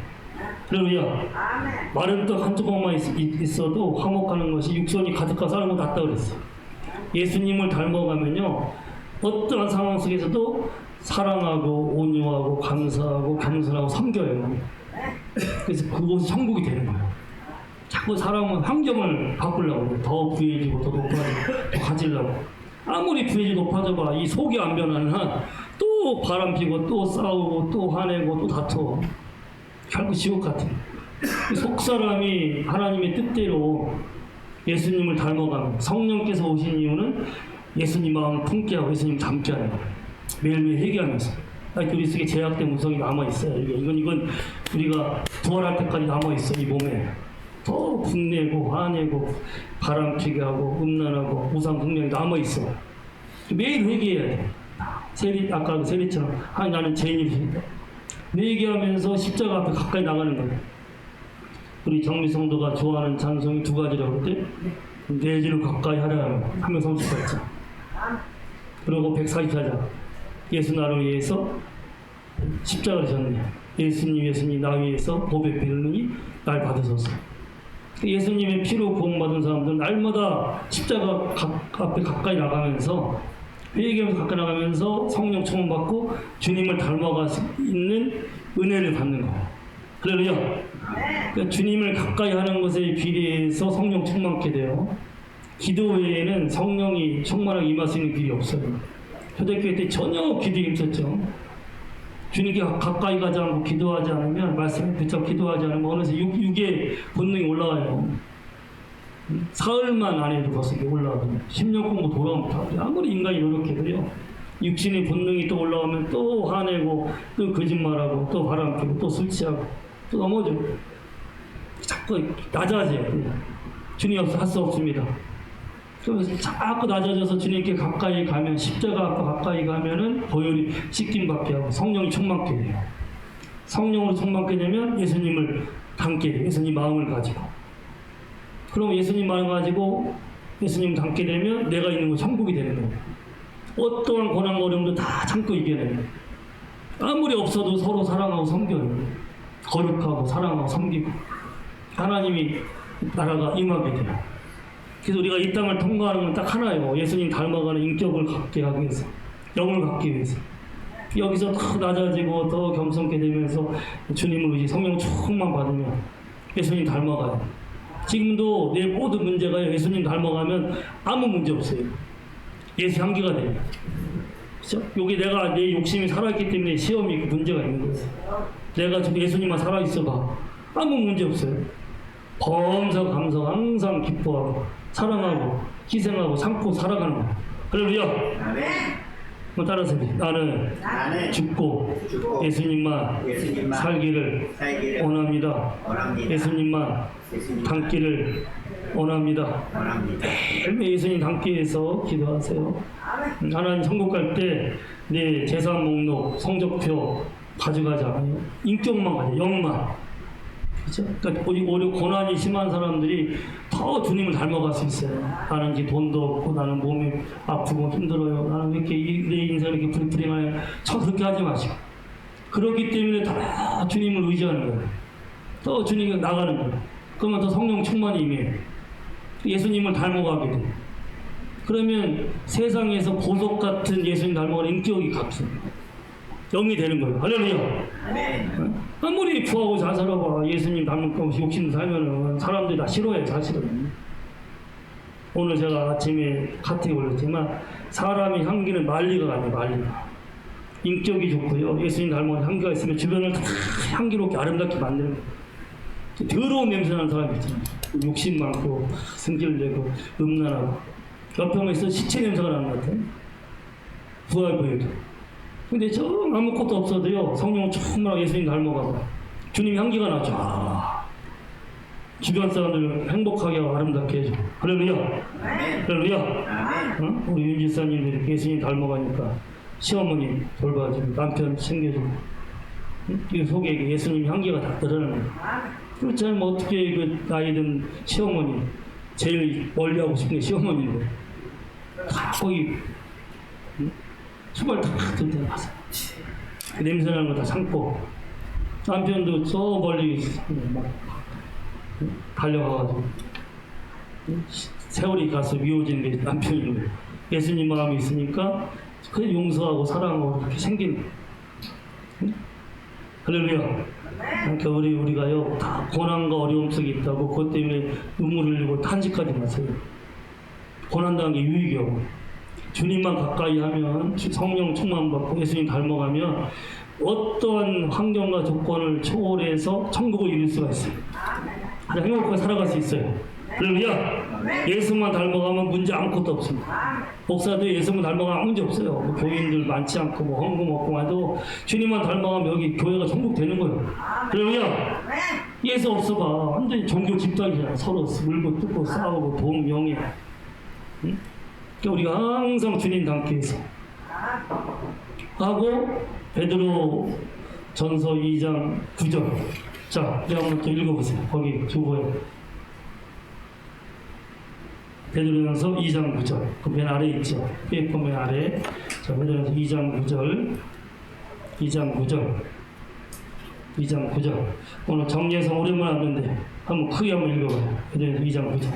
할렐루야. 마른 떡 한 조각만 있어도 화목하는 것이 육선이 가득한 사람은 낫다 그랬어. 예수님을 닮아가면요 어떠한 상황 속에서도 사랑하고 온유하고 감사하고 겸손하고 섬겨요. 그래서 그것이 천국이 되는 거예요. 자꾸 사람은 환경을 바꾸려고 해요. 더 부해지고 더 높아지고 더 가지려고. 아무리 부해지고 높아져봐 이 속이 안 변하는 한 또 바람 피고 또 싸우고 또 화내고 또 다투어. 결국 지옥 같은. 속 사람이 하나님의 뜻대로 예수님을 닮아가는 성령께서 오신 이유는 예수님 마음을 품게 하고 예수님 닮게 하는 거예요. 매일매일 회개하면서. 우리 속에 제약된 무성이 남아 있어요. 이건 우리가 부활할 때까지 남아 있어 이 몸에. 더 분내고 화내고 바람피게 하고 음란하고 우상 분명히 남아 있어. 매일 회개해야 돼. 아까 그 세리처럼 나는 죄인이다. 회개하면서 십자가 앞에 가까이 나가는 거예요. 우리 정미성도가 좋아하는 찬송이 두 가지라고 그러대. 내 죄를 가까이 하라 하면 성취받자. 그리고 144장 예수 나를 위해서 십자가를 졌네. 예수님 나 위해서 법의 비르니 날 받으소서. 예수님의 피로 구원받은 사람들은 날마다 십자가 앞에 가까이 나가면서 회개하면서 가까이 나가면서 성령 충만받고 주님을 닮아갈 수 있는 은혜를 받는 거예요. 할렐루야. 그러니까 주님을 가까이 하는 것에 비례해서 성령 충만케 돼요. 기도 외에는 성령이 충만하게 임할 수 있는 길이 없어요. 초대교회 때 전혀 기도에 힘썼죠. 주님께 가까이 가지 않고 기도하지 않으면 말씀을 붙잡고 기도하지 않으면 어느새 육의 본능이 올라와요. 사흘만 안 해도 벌써 올라와요. 10년 공부 돌아오면 다 아무리 인간이 노력해도요. 육신의 본능이 또 올라오면 또 화내고 또 거짓말하고 또 바람피고 또 술 취하고 또 넘어져. 자꾸 낮아져요. 주님 없어 할 수 없습니다. 그래서 자꾸 낮아져서 주님께 가까이 가면 십자가 앞에 가까이 가면은 보혈이 씻김받게 하고 성령이 충만케 돼요. 성령으로 충만케 되면 예수님을 닮게 돼요. 예수님 마음을 가지고. 그럼 예수님 마음을 가지고 예수님 닮게 되면 내가 있는 곳 천국이 되는 거예요. 어떠한 고난과 어려움도 다 참고 이겨내요. 아무리 없어도 서로 사랑하고 섬겨요. 거룩하고 사랑하고 섬기고 하나님이 나라가 임하게 돼요. 그래서 우리가 이 땅을 통과하는 건 딱 하나예요. 예수님 닮아가는 인격을 갖게 하기 위해서, 영을 갖기 위해서. 여기서 더 낮아지고 더 겸손게 되면서 주님을 의지 성령 충만 받으면 예수님 닮아가요. 지금도 내 모든 문제가 예수님 닮아가면 아무 문제 없어요. 예수 향기가 돼요. 그렇죠? 여기 내가 내 욕심이 살아있기 때문에 시험이 문제가 있는 거예요. 내가 지금 예수님만 살아있어 봐. 아무 문제 없어요. 범사 감사 항상 기뻐하고 사랑하고 희생하고 참고 살아가는 거예요. 할렐루야. 아멘. 따라서 나는 죽고 예수님만 살기를 원합니다. 예수님만 닮기를 원합니다. 매일 예수님 닮기 위해서 기도하세요. 하나님 천국 갈 때 내 재산 목록, 성적표 가져가지 않아요. 인격만 가져, 영만. 그렇죠? 그러니까 오히려 고난이 심한 사람들이 더 주님을 닮아갈 수 있어요. 나는 이제 돈도 없고 나는 몸이 아프고 힘들어요. 나는 왜 이렇게 내 인생이 이렇게 불행하냐. 그렇게 하지 마시고. 그렇기 때문에 다 주님을 의지하는 거예요. 더 주님께 나가는 거예요. 그러면 더 성령 충만이 임해요. 예수님을 닮아가게 돼. 그러면 세상에서 보석 같은 예수님 닮아가는 인격이 값습니다. 영이 되는 거예요. 할렐루야. 아멘. 아무리 부하고 잘 살아봐 예수님 닮은 거 욕심 살면은 사람들이 다 싫어해 사실은. 오늘 제가 아침에 카트에 올렸지만 사람의 향기는 말리가 아니에요. 말리가. 인격이 좋고요. 예수님 닮은 향기가 있으면 주변을 다 향기롭게 아름답게 만드는 거예요. 더러운 냄새 나는 사람이 있잖아요. 욕심 많고 승질내고 음란하고 옆에 오면 있어 시체 냄새가 나는 것 같아요. 부하에 보여도. 근데 저 아무것도 없어도요 성령은 충만하게 예수님 닮아가고 주님 향기가 나죠. 주변 사람들을 행복하게 하고 아름답게 해줘. 할렐루야. 아멘. 할렐루야. 아멘. 우리 윤 지사님들이 예수님 닮아가니까 시어머니 돌봐주고 남편 챙겨주고 이 속에 예수님 향기가 다 드러나는 거예요. 그렇잖아요. 뭐 어떻게 그 나이든 시어머니 제일 멀리하고 싶은 게 시어머니인데 다 거기 수발 다 든데 가서 그 냄새나는 거 다 참고 남편도 저 멀리 막 달려가가지고 세월이 가서 미워지는 게 남편인 거예요. 예수님 마음이 있으니까 그 용서하고 사랑하고 이렇게 생긴 거예요. 할렐루야. 그러니까 우리가요 다 고난과 어려움 속에 있다고 그것 때문에 눈물 흘리고 탄식하지 마세요. 고난당한 게 유익이요. 주님만 가까이 하면 성령 충만 받고 예수님 닮아가면 어떠한 환경과 조건을 초월해서 천국을 이룰 수가 있어요. 아주 행복하게 살아갈 수 있어요. 할렐루야. 예수만 닮아가면 문제 아무것도 없습니다. 목사도 예수만 닮아가면 아무 문제 없어요. 뭐 교인들 많지 않고 뭐 헌금 없고 해도 주님만 닮아가면 여기 교회가 천국 되는 거예요. 할렐루야. 예수 없어봐 완전히 종교 집단이잖아. 서로 물고 뜯고 싸우고 돈 명예. 응? 그러니까 우리가 항상 주님 닮기 위해서 하고 베드로 전서 2장 9절. 자, 이제 한번 또 읽어보세요. 거기 주보에 베드로전서 2장 9절. 그 맨 아래 있죠. 페이퍼 맨 아래. 자, 베드로전서 2장 9절. 2장 9절. 2장 9절. 오늘 정리해서 오랜만에 왔는데 한번 크게 한번 읽어봐요. 베드로전서 2장 9절.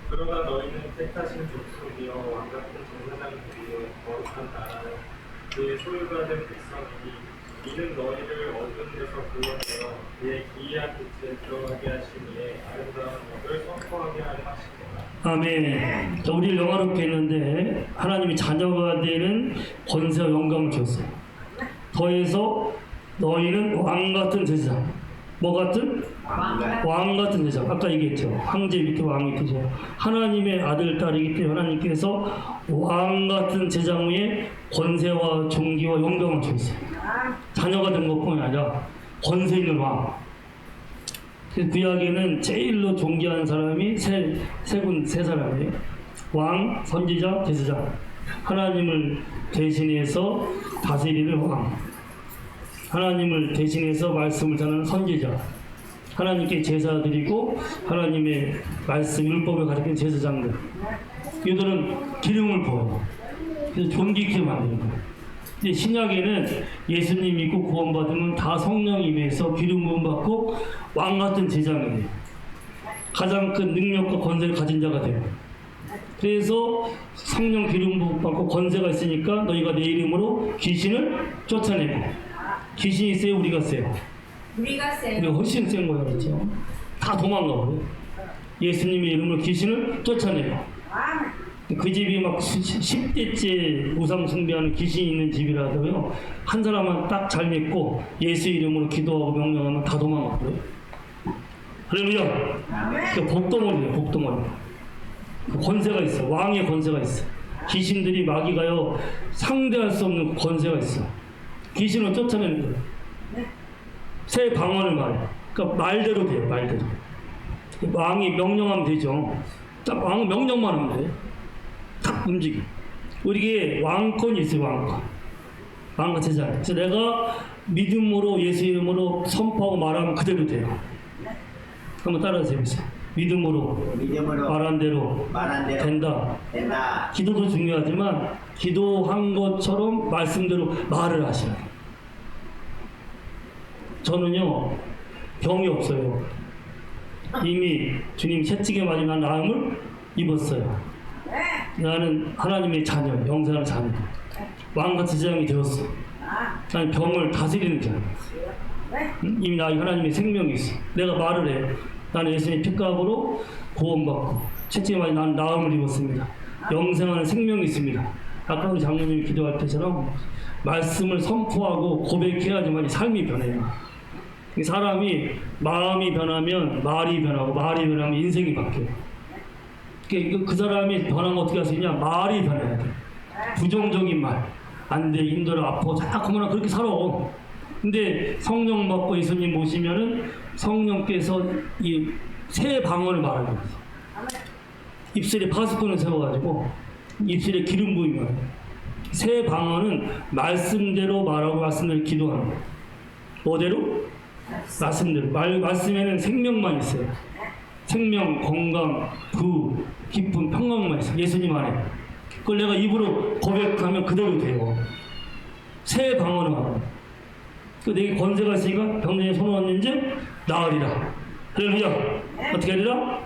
그러나 너희는 택하신 족속이여 왕같은 제사장들이여 거룩한 나라여 그의 소유가 된 백성이니 이는 너희를 어두운 데서 구원하여 그의 기이한 빛에 들어가게 하시니에 아름다운 법을 선포하게 하려 하시니라. 아멘. 자, 우리를 영화롭게 했는데 하나님이 자녀가 되는 권세와 영광을 줬어요. 더해서 너희는 왕같은 제사장. 뭐 같은? 왕 같은 제사장. 아까 얘기했죠. 황제 밑에 왕이 되죠. 하나님의 아들 딸이기 때문에 하나님께서 왕 같은 제사장 위에 권세와 존귀와 영광을 주셨어요. 자녀가 된 것뿐만 아니라 권세 있는 왕. 그 이야기는 제일로 존귀한 사람이 세 사람이에요. 왕, 선지자, 제사장. 하나님을 대신해서 다스리는 왕. 하나님을 대신해서 말씀을 전하는 선지자. 하나님께 제사 드리고 하나님의 말씀, 율법을 가르치는 제사장들. 이들은 기름을 부어요. 그래서 존귀 있게 만드는 거예요. 근데 신약에는 예수님 믿고 구원받으면 다 성령 임해서 기름 부음 받고 왕 같은 제사장이 돼요. 가장 큰 능력과 권세를 가진 자가 돼요. 그래서 성령 기름 부음 받고 권세가 있으니까 너희가 내 이름으로 귀신을 쫓아내고. 귀신이 세요, 우리가 세요? 우리가 우리가 훨씬 센 거예요, 그렇죠? 다 도망가버려요. 예수님의 이름으로 귀신을 쫓아내요. 그 집이 막 10대째 우상 숭배하는 귀신이 있는 집이라도요, 한 사람만 딱 잘 믿고 예수 이름으로 기도하고 명령하면 다 도망가버려요. 할렐루야. 그 복덩어리예요, 복덩어리. 그 권세가 있어. 왕의 권세가 있어. 귀신들이 마귀가요 상대할 수 없는 권세가 있어. 귀신을 쫓아내는 거예요. 새 방언을 말해. 그러니까 말대로 돼요, 말대로. 왕이 명령하면 되죠. 딱 왕은 명령만 하면 돼. 딱 움직여. 우리에게 왕권이 있어요, 왕권. 왕과 제자. 그래서 내가 믿음으로 예수 이름으로 선포하고 말하면 그대로 돼요. 한번 따라하세요. 믿음으로 말한 대로 된다. 기도도 중요하지만 기도한 것처럼 말씀대로 말을 하셔야 돼요. 저는요 병이 없어요. 이미 주님 채찍에 맞은 난 나음을 입었어요. 나는 하나님의 자녀, 영생하는 자녀. 왕같은 제장이 되었어. 나는 병을 다스리는 자녀. 이미 나에 하나님의 생명이 있어. 내가 말을 해. 나는 예수님의 핏값으로 구원받고 채찍에 맞은 나는 나음을 입었습니다. 영생하는 생명이 있습니다. 아까 우리 장로님이 기도할 때처럼 말씀을 선포하고 고백해야지만 이 삶이 변해요. 이 사람이 마음이 변하면 말이 변하고 말이 변하면 인생이 바뀌어요. 그 사람이 변하면 어떻게 할 수 있냐? 말이 변해야 돼. 부정적인 말. 안 돼, 힘들어, 아파, 자꾸만 그렇게 살아. 근데 성령 받고 예수님 모시면은 성령께서 이 새 방언을 말하는 거예요. 입술에 파수꾼을 세워가지고 입술에 기름 부음을 해요. 새 방언은 말씀대로 말하고 말씀대로 기도하는 거예요. 뭐대로? 말씀대로. 말씀에는 생명만 있어요. 생명, 건강, 부, 기쁨, 평강만 있어요. 예수님 안에. 그걸 내가 입으로 고백하면 그대로 돼요. 새 방언을 말하는 거예요. 내게 권세가 있으니까 병정에 손을 얹는지 나으리라. 할렐루야. 어떻게 하리라?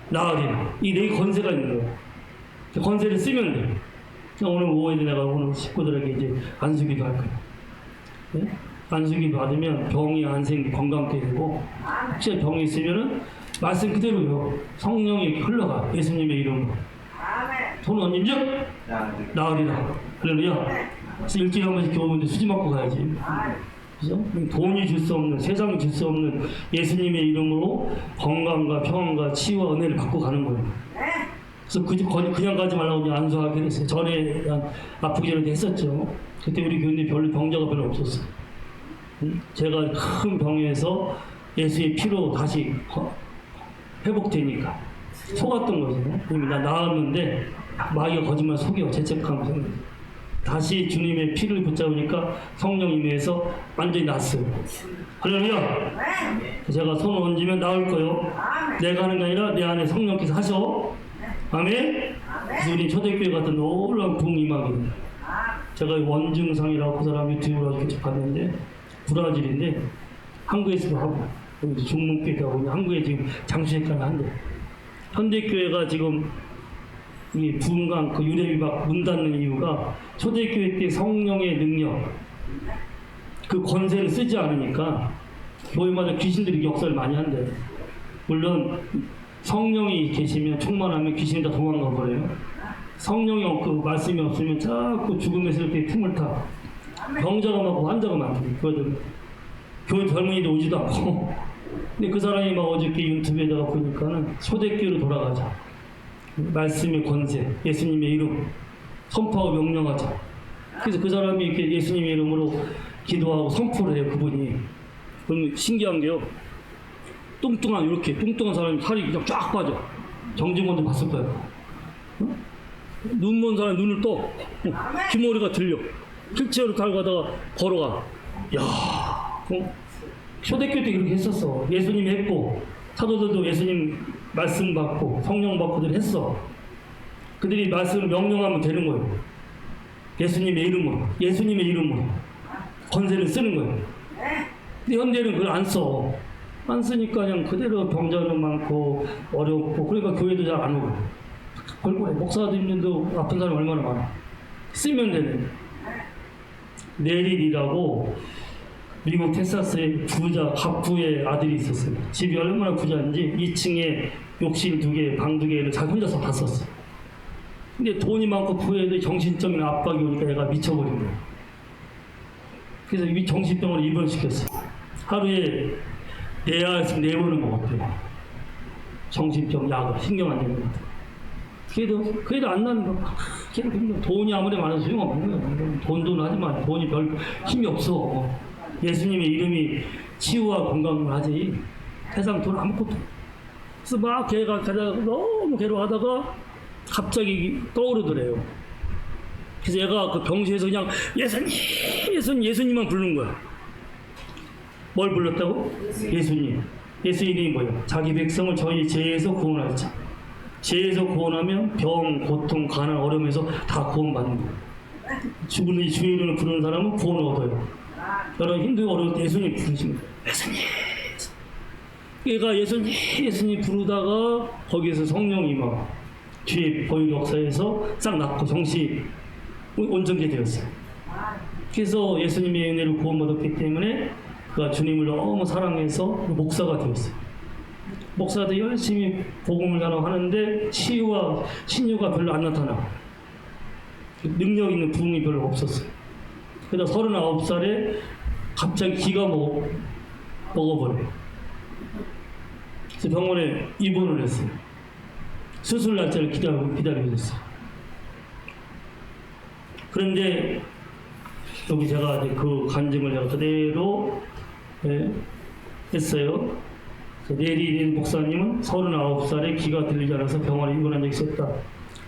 나으리라. 이 내게 권세가 있는 거예요. 권세를 쓰면 돼요. 오늘 오후에 내가 오늘 식구들에게 이제 안수기도 할 거예요. 네? 안수기 받으면 병이 안 생기 건강케 되고 혹시 병이 있으면은 말씀 그대로요. 성령이 흘러가 예수님의 이름으로. 손 얹는지 나으리라. 할렐루야. 그래서 일주일에 한 번씩 교회인데 수지 맞고 가야지. 그죠? 돈이 줄 수 없는, 세상이 줄 수 없는 예수님의 이름으로 건강과 평안과 치유와 은혜를 받고 가는 거예요. 그래서 그냥 가지 말라고 그냥 안수하기로 했어요. 전에 아프기 전에도 했었죠. 그때 우리 교인들이 별로 병자가 별로 없었어요. 제가 큰 병에서 예수의 피로 다시 회복되니까 속았던 거죠. 이미 나 나았는데 마귀가 거짓말 속여 죄책감을 생겨요. 다시 주님의 피를 붙잡으니까 성령 임해서 완전히 낫어요. 할렐루야. 제가 손을 얹으면 나을 거요. 내가 하는 게 아니라 내 안에 성령께서 하셔. 아멘. 그래서 우리 초대교회 같은 놀라운 부흥 임하거든요. 제가 원중상이라고 그 사람 유튜브로 이렇게 봤는데 브라질인데 한국에서도 하고 중문교회도 하고 한국에 지금 장수회관을 한대. 현대교회가 지금 이 부흥강 그 유대비 막 문 닫는 이유가 초대교회 때 성령의 능력 그 권세를 쓰지 않으니까 교회마다 귀신들이 역사를 많이 한대. 물론 성령이 계시면 충만하면 귀신이 다 도망가 버려요. 성령이 그 말씀이 없으면 자꾸 죽음의 세력에 틈을 타. 병자가 많고 환자가 많대. 교회 젊은이도 오지도 않고. 근데 그 사람이 막 어저께 유튜브에다가 보니까는 초대교회로 돌아가자. 말씀의 권세, 예수님의 이름 선포하고 명령하자. 그래서 그 사람이 이렇게 예수님의 이름으로 기도하고 선포를 해요. 그분이. 그럼 신기한 게요. 뚱뚱한 이렇게 뚱뚱한 사람이 살이 그냥 쫙 빠져. 정직원도 봤을 거예요. 어? 눈 먼 사람이 눈을 떠. 귀머리가 들려. 휠체어로 타고 가다가 걸어가. 야, 초대교회 때 그렇게 했었어. 예수님이 했고 사도들도 예수님 말씀 받고 성령 받고들 했어. 그들이 말씀을 명령하면 되는 거예요. 예수님의 이름으로, 예수님의 이름으로 권세를 쓰는 거예요. 근데 현대는 그걸 안 써. 안 쓰니까 그냥 그대로 병자는 많고 어렵고 그러니까 교회도 잘 안 오고. 얼굴에 목사도 있는데도 아픈 사람이 얼마나 많아. 쓰면 되는. 내릴이라고 미국 텍사스에 부자 갑부의 아들이 있었어요. 집이 얼마나 부자인지 2층에 욕실 2개, 방 2개를 자기 혼자서 다 썼어. 근데 돈이 많고 부해도 정신적인 압박이 오니까 얘가 미쳐버린 거예요. 그래서 이 정신병원에 입원시켰어. 하루에 내야에서 4번을 먹었대요. 정신병 약을 신경 안 되는 것 같아. 그래도 안 나는 거. 돈이 아무리 많아도 소용없는 거예요. 돈도 하지만 돈이 별 힘이 없어. 예수님의 이름이 치유와 건강을 하지. 세상 돈 아무것도. 그래서 막 걔가 가다가 너무 괴로워하다가 갑자기 떠오르더래요. 그래서 얘가 그 병실에서 그냥 예수님만 부르는 거야. 뭘 불렀다고? 예수님. 예수 이름이 뭐예요? 자기 백성을 저희 죄에서 구원할 자. 죄에서 구원하면 병, 고통, 가난, 어려움에서 다 구원받는 거예요. 죽은 이 주의 이름을 부르는 사람은 구원을 얻어요. 여러분 힘들고 어려울 때 예수님 부르시면 예수님. 얘가 예수님 부르다가 거기에서 성령이 막 뒤에 보혈 역사에서 싹 낳고 정시 온전케 되었어요. 그래서 예수님의 은혜를 구원받았기 때문에 그가 주님을 너무 사랑해서 목사가 되었어요. 목사도 열심히 복음을 전하는데 치유와 신유가 별로 안 나타나. 능력 있는 부흥이 별로 없었어요. 그러다 39살에 갑자기 기가 먹어버려요. 그래서 병원에 입원을 했어요. 수술 날짜를 기다리고 있었어요. 그런데 여기 제가 이제 그 간증을 제가 그대로 했어요. 내리린 목사님은 39살에 기가 들리지 않아서 병원에 입원한 적이 있었다.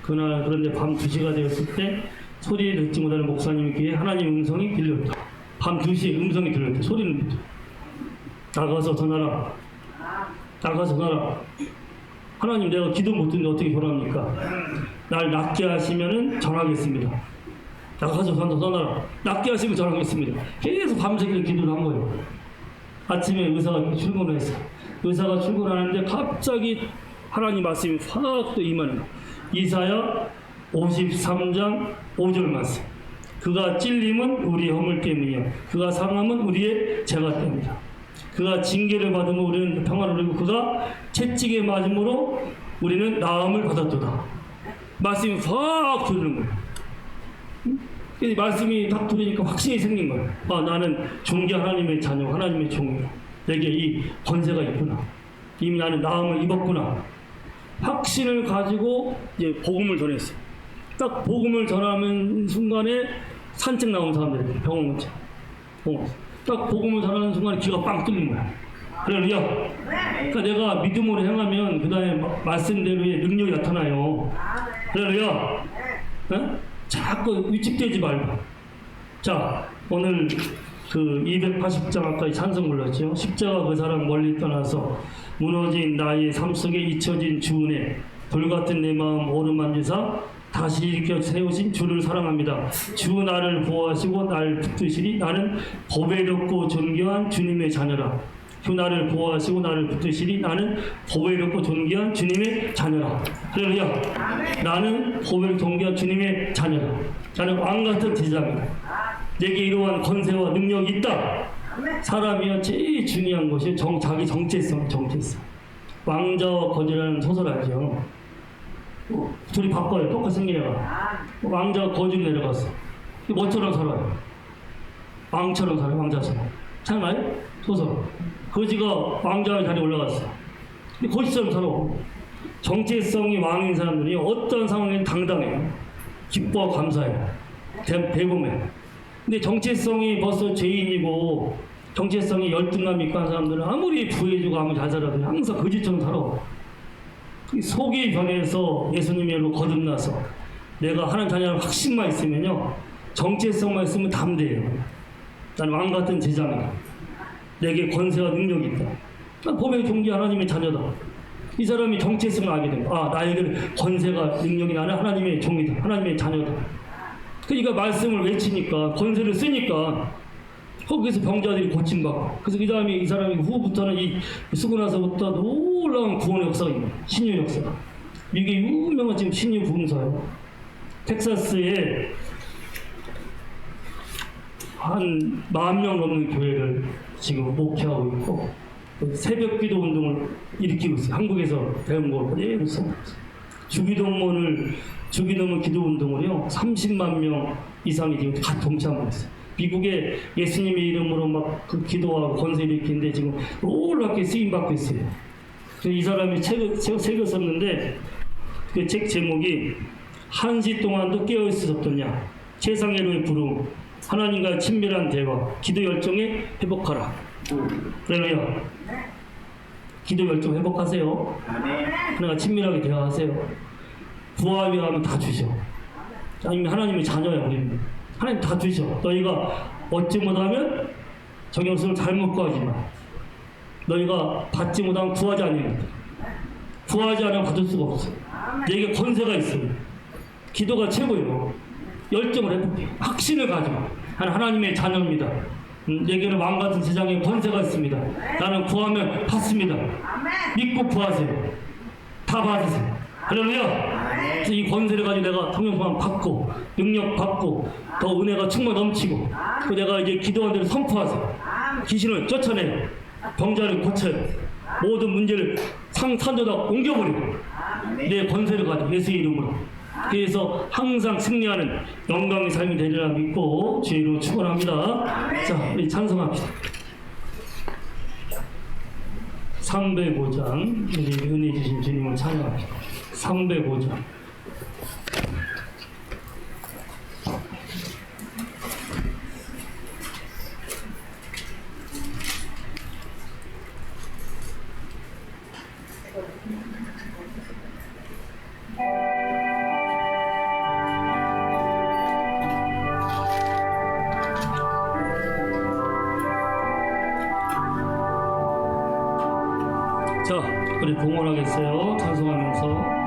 그날 그런데 밤 2시가 되었을 때 소리를 듣지 못하는 목사님 귀에 하나님의 음성이 들렸다. 밤 2시에 음성이 들렸다. 소리는 듣죠. 나가서 전하라. 나가서 전하라. 하나님, 내가 기도 못 듣는데 어떻게 전합니까? 날 낫게 하시면은 전하겠습니다. 나가서 전하라. 낫게 하시면 전하겠습니다. 계속 밤새기를 기도를 한 거예요. 아침에 의사가 출근을 했어요. 의사가 출근하는데 갑자기 하나님 말씀이 확 또 임하는 거예요. 이사야 53장 5절 말씀. 그가 찔림은 우리의 허물 때문이요 그가 상함은 우리의 죄가 때문이다. 그가 징계를 받으면 우리는 평안을 누리고 그가 채찍에 맞음으로 우리는 나음을 받았도다. 말씀이 확 들리는 거예요. 이 말씀이 딱 들으니까 확신이 생긴 거예요. 아, 나는 존귀 하나님의 자녀, 하나님의 종이야. 내게 이 권세가 있구나. 이미 나는 나음을 입었구나. 확신을 가지고 이제 복음을 전했어요. 딱 복음을 전하는 순간에 산책 나온 사람들이 병원 문제. 딱 복음을 전하는 순간에 귀가 빵 뚫린 거야. 할렐루야. 그러니까 내가 믿음으로 행하면 그 다음에 말씀대로의 능력이 나타나요. 할렐루야. 네? 자꾸 위축되지 말고. 자, 오늘 그 280장 아까 찬송 불렀죠. 십자가 그 사람 멀리 떠나서 무너진 나의 삶 속에 잊혀진 주 은혜 돌같은 내 마음 오르만지사 다시 일으켜 세우신 주를 사랑합니다. 주 나를 보호하시고 날 붙드시리. 나는 보배롭고 존귀한 주님의 자녀라. 주 나를 보호하시고 나를 붙드시리. 나는 보배롭고 존귀한 주님의 자녀라. 할렐루야. 나는 보배롭고 존귀한 주님의 자녀라. 나는 왕같은 제자입니다. 내게 이러한 권세와 능력이 있다. 사람이야 제일 중요한 것이 자기 정체성. 왕자와 거지라는 소설 알죠? 둘이 바꿔요. 똑같이 생긴 애가. 왕자가 거지로 내려갔어. 뭐처럼 살아요? 왕처럼 살아요. 왕자처럼. 잘 알아요? 소설. 거지가 왕자의 자리에 올라갔어. 근데 거지처럼 살아. 정체성이 왕인 사람들이 어떤 상황에는 당당해요. 기뻐하고 감사해요. 대범해. 근데 정체성이 벌써 죄인이고 정체성이 열등감 있고 한 사람들은 아무리 부해주고 아무리 잘 살아도 항상 거지처럼 살아. 속이 변해서 예수님의 일로 거듭나서 내가 하나님 자녀라는 확신만 있으면요, 정체성만 있으면 담대해요. 나는 왕같은 제자입니다. 내게 권세와 능력이 있다. 난 보배 종기 하나님의 자녀다. 이 사람이 정체성을 알게 됩니다. 아, 나에게는 권세가 능력이 나는 하나님의 종이다. 하나님의 자녀다. 그러니까 말씀을 외치니까 권세를 쓰니까 거기서 병자들이 고침받고, 그래서 그 다음에 이 사람이 후부터는 이 쓰고 나서부터 놀라운 구원의 역사가 있는 거예요. 신유 역사가. 이게 유명한 지금 신유 부흥사예요. 텍사스에 한 10,000명 넘는 교회를 지금 목회하고 있고 새벽 기도 운동을 일으키고 있어요. 한국에서 배운 걸 그대로 써요. 주기도문을 기도 운동을요 30만 명 이상이 지금 다 동참하고 있어요. 미국에 예수님의 이름으로 막 그 기도하고 권세 일으키는데 지금 놀랍게 쓰임 받고 있어요. 그래서 이 사람이 책을 썼는데 그 책 제목이 한시 동안도 깨어 있을 수 없더냐, 최상애로의 부름, 하나님과의 친밀한 대화, 기도 열정에 회복하라. 그래요. 기도 열정 회복하세요. 하나님과 친밀하게 대화하세요. 구하며 하면 다 주셔. 하나님의 자녀야 우리는. 하나님 다 주셔. 너희가 얻지 못하면 정영수를 잘못 구하지 마. 너희가 받지 못하면 구하지 않으면. 구하지 않으면 받을 수가 없어. 내게 권세가 있어. 기도가 최고예요. 열정을 회복해. 확신을 가지고. 하나님의 자녀입니다. 내게는 왕 같은 세상에 권세가 있습니다. 나는 구하면 받습니다. 믿고 구하세요. 다 받으세요. 할렐루야. 그래서 이 권세를 가지고 내가 성령만 받고 능력 받고 더 은혜가 충만 넘치고 또 내가 이제 기도한 대로 선포하세요. 귀신을 쫓아내요. 병자를 고쳐요. 모든 문제를 산도다 옮겨버리고 내 권세를 가지고 예수의 이름으로. 그래서 항상 승리하는 영광의 삶이 되리라 믿고 주의 이름으로 축원합니다. 자, 우리 찬송합시다. 305장 우리 은혜 주신 주님을 찬양합시다. 305장. 자, 우리 봉헌하겠어요. 찬송하면서.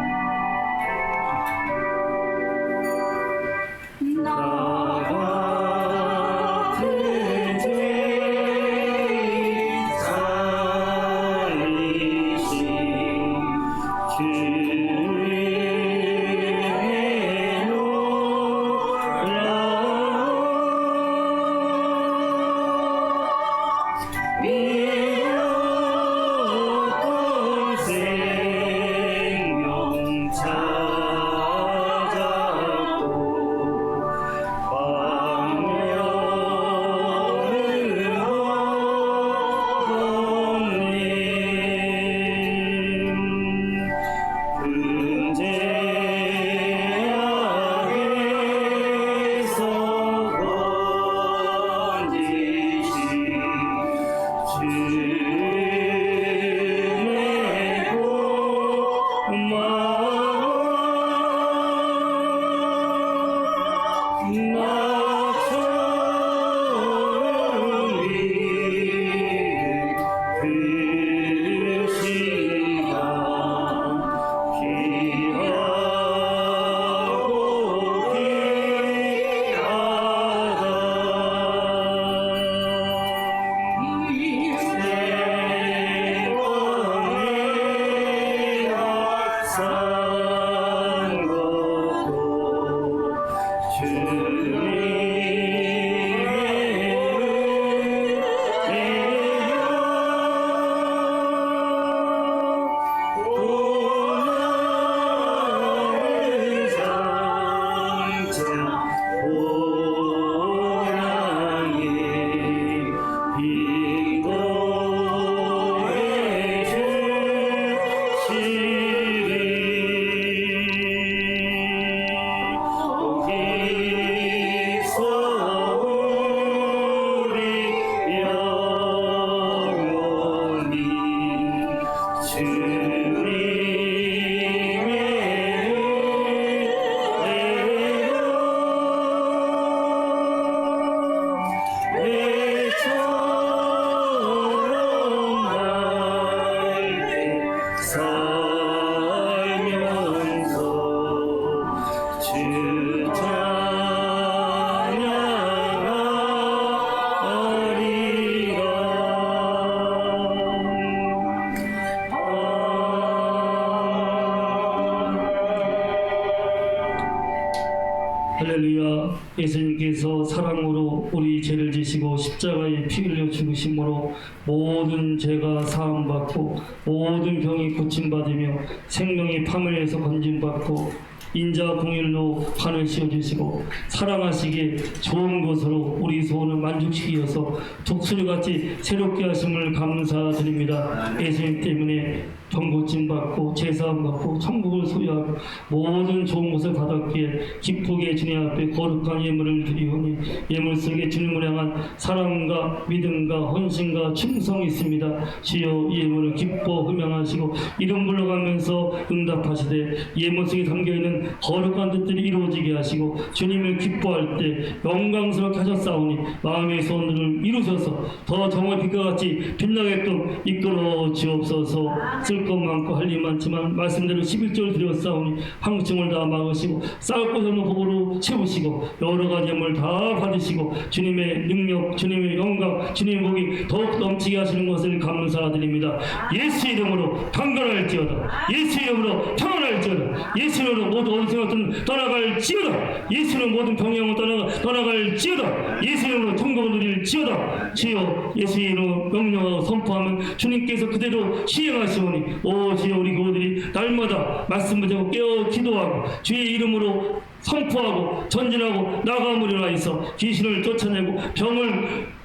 할렐루야. 예수님께서 사랑으로 우리 죄를 지시고 십자가에 피 흘려 죽으심으로 모든 죄가 사함받고 모든 병이 고침받으며 생명의 파멸에서 건짐받고 인자 공일로 판을 씌워주시고 사랑하시기에 좋은 것으로 우리 소원을 만족시키어서 독수리같이 새롭게 하심을 감사드립니다. 예수님 때문에 병고침받고 제사함받고 천국을 소유하고 모든 좋은 것을 받았기에 기쁘게 주님 앞에 거룩한 예물을 드리오니 예물 속에 주님을 향한 사랑과 믿음과 헌신과 충성이 있습니다. 주여 예물을 기뻐 흠양하시고 이름 불러가면서 응답하시되 예물 속에 담겨있는 하시는 거룩한 뜻들이 이루어지게 하시고 주님을 기뻐할 때 영광스럽게 하셨사오니 마음의 소원들을 이루셔서 더 정말 빛과 같이 빛나게끔 이끌어 주옵소서. 쓸 것 많고 할 일 많지만 말씀대로 11절 드렸사오니 황충을 다 막으시고 쌓을 것 없는 복으로 채우시고 여러 가지 영을 다 받으시고 주님의 능력, 주님의 영광, 주님의 복이 더욱 넘치게 하시는 것을 감사드립니다. 예수 이름으로 강건할지어다. 예수 이름으로 평안할지어다. 예수 이름으로 모든 어디서든 떠나갈지어다. 예수 이름으로 모든 병영을 떠나갈지어다. 예수 이름으로 천국을 누릴지어다. 주여 예수 이름으로 명령하고 선포하면 주님께서 그대로 시행하시오니 오 주여 우리 교우들이 날마다 말씀 붙잡고 깨어 기도하고 주의 이름으로 선포하고 전진하고 나감으로 하여서 귀신을 쫓아내고 병을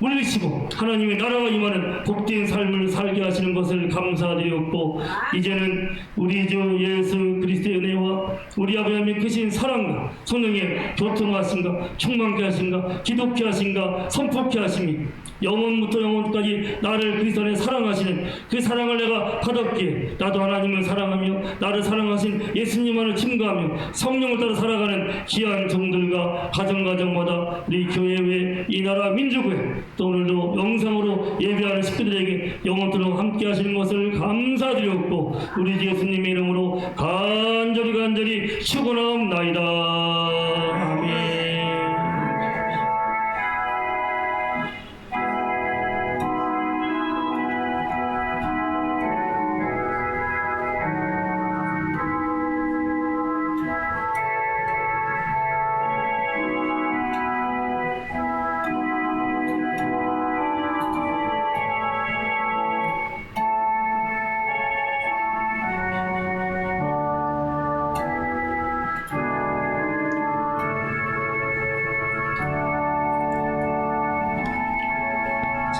물리시고 하나님의 나라가 임하는 복된 삶을 살게 하시는 것을 감사드렸고 이제는 우리 주 예수 그리스도의 은혜와 우리 아버지 하나님의 크신 사랑과 성령의 교통하심과 충만케 하심과 기독케 하심과 선포케 하심이 영원부터 영원까지 나를 그리스도 안에 사랑하시는 그 사랑을 내가 받았기에 나도 하나님을 사랑하며 나를 사랑하신 예수님만을 증거하며 성령을 따라 살아가는 귀한 종들과 가정마다 우리 교회의 이 나라 민족회 또 오늘도 영상으로 예배하는 식구들에게 영원토록 함께 하시는 것을 감사드렸고 우리 주 예수님의 이름으로 간절히 축원하옵나이다. 아멘.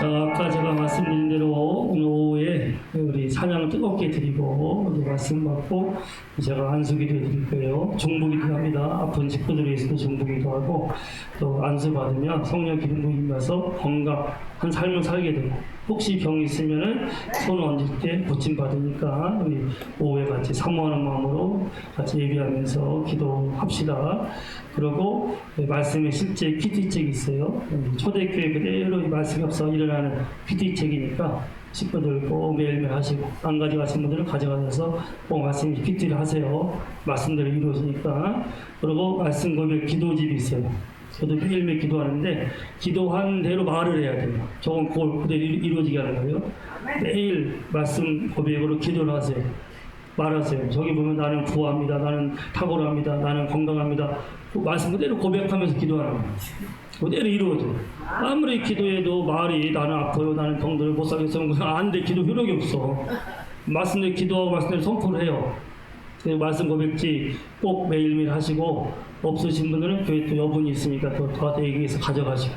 자, 아까 제가 말씀드린 대로 오늘 오후에 우리 찬양을 뜨겁게 드리고 말씀 받고 제가 안수기도 해드릴 거예요. 중보기도 합니다. 아픈 식구들을 위해서도 중보기도 하고 또 안수 받으면 성령 기름 부음 받아서 건강한 삶을 살게 되고 혹시 병이 있으면은 손 얹을 때 고침 받으니까 우리 오후에 같이 사모하는 마음으로 같이 예배하면서 기도합시다. 그리고 말씀에 실제 PT책이 있어요. 초대교회 그대로 말씀이 없어 일어나는 PT책이니까 식구들 꼭 매일매일 하시고 안 가져가신 분들은 가져가셔서 꼭 말씀 PT를 하세요. 말씀대로 이루어지니까. 그리고 말씀 고백 기도집이 있어요. 저도 매일매일 기도하는데 기도한 대로 말을 해야 돼요. 저건 그대로 이루어지게 하는 거예요. 매일 말씀 고백으로 기도를 하세요. 말하세요. 저기 보면 나는 부합니다. 나는 탁월합니다. 나는 건강합니다. 말씀 그대로 고백하면서 기도하는 거예요. 그대로 이루어져요. 아무리 기도해도 말이 나는 아파요. 나는 병들어 못 살겠어요. 안 돼. 기도 효력이 없어. 말씀대로 기도하고 말씀대로 선포를 해요. 말씀 고백지 꼭 매일매일 하시고 없으신 분들은 교회 또 여분이 있으니까 또 저한테 얘기해서 가져가시고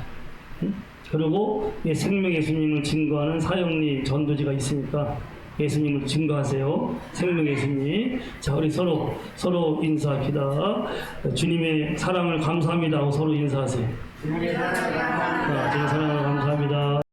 그리고 생명 예수님을 증거하는 사형리 전도지가 있으니까 예수님을 증거하세요. 생명 예수님. 자, 우리 서로 인사합시다. 주님의 사랑을 감사합니다 하고 서로 인사하세요. 주님의 사랑을 감사합니다.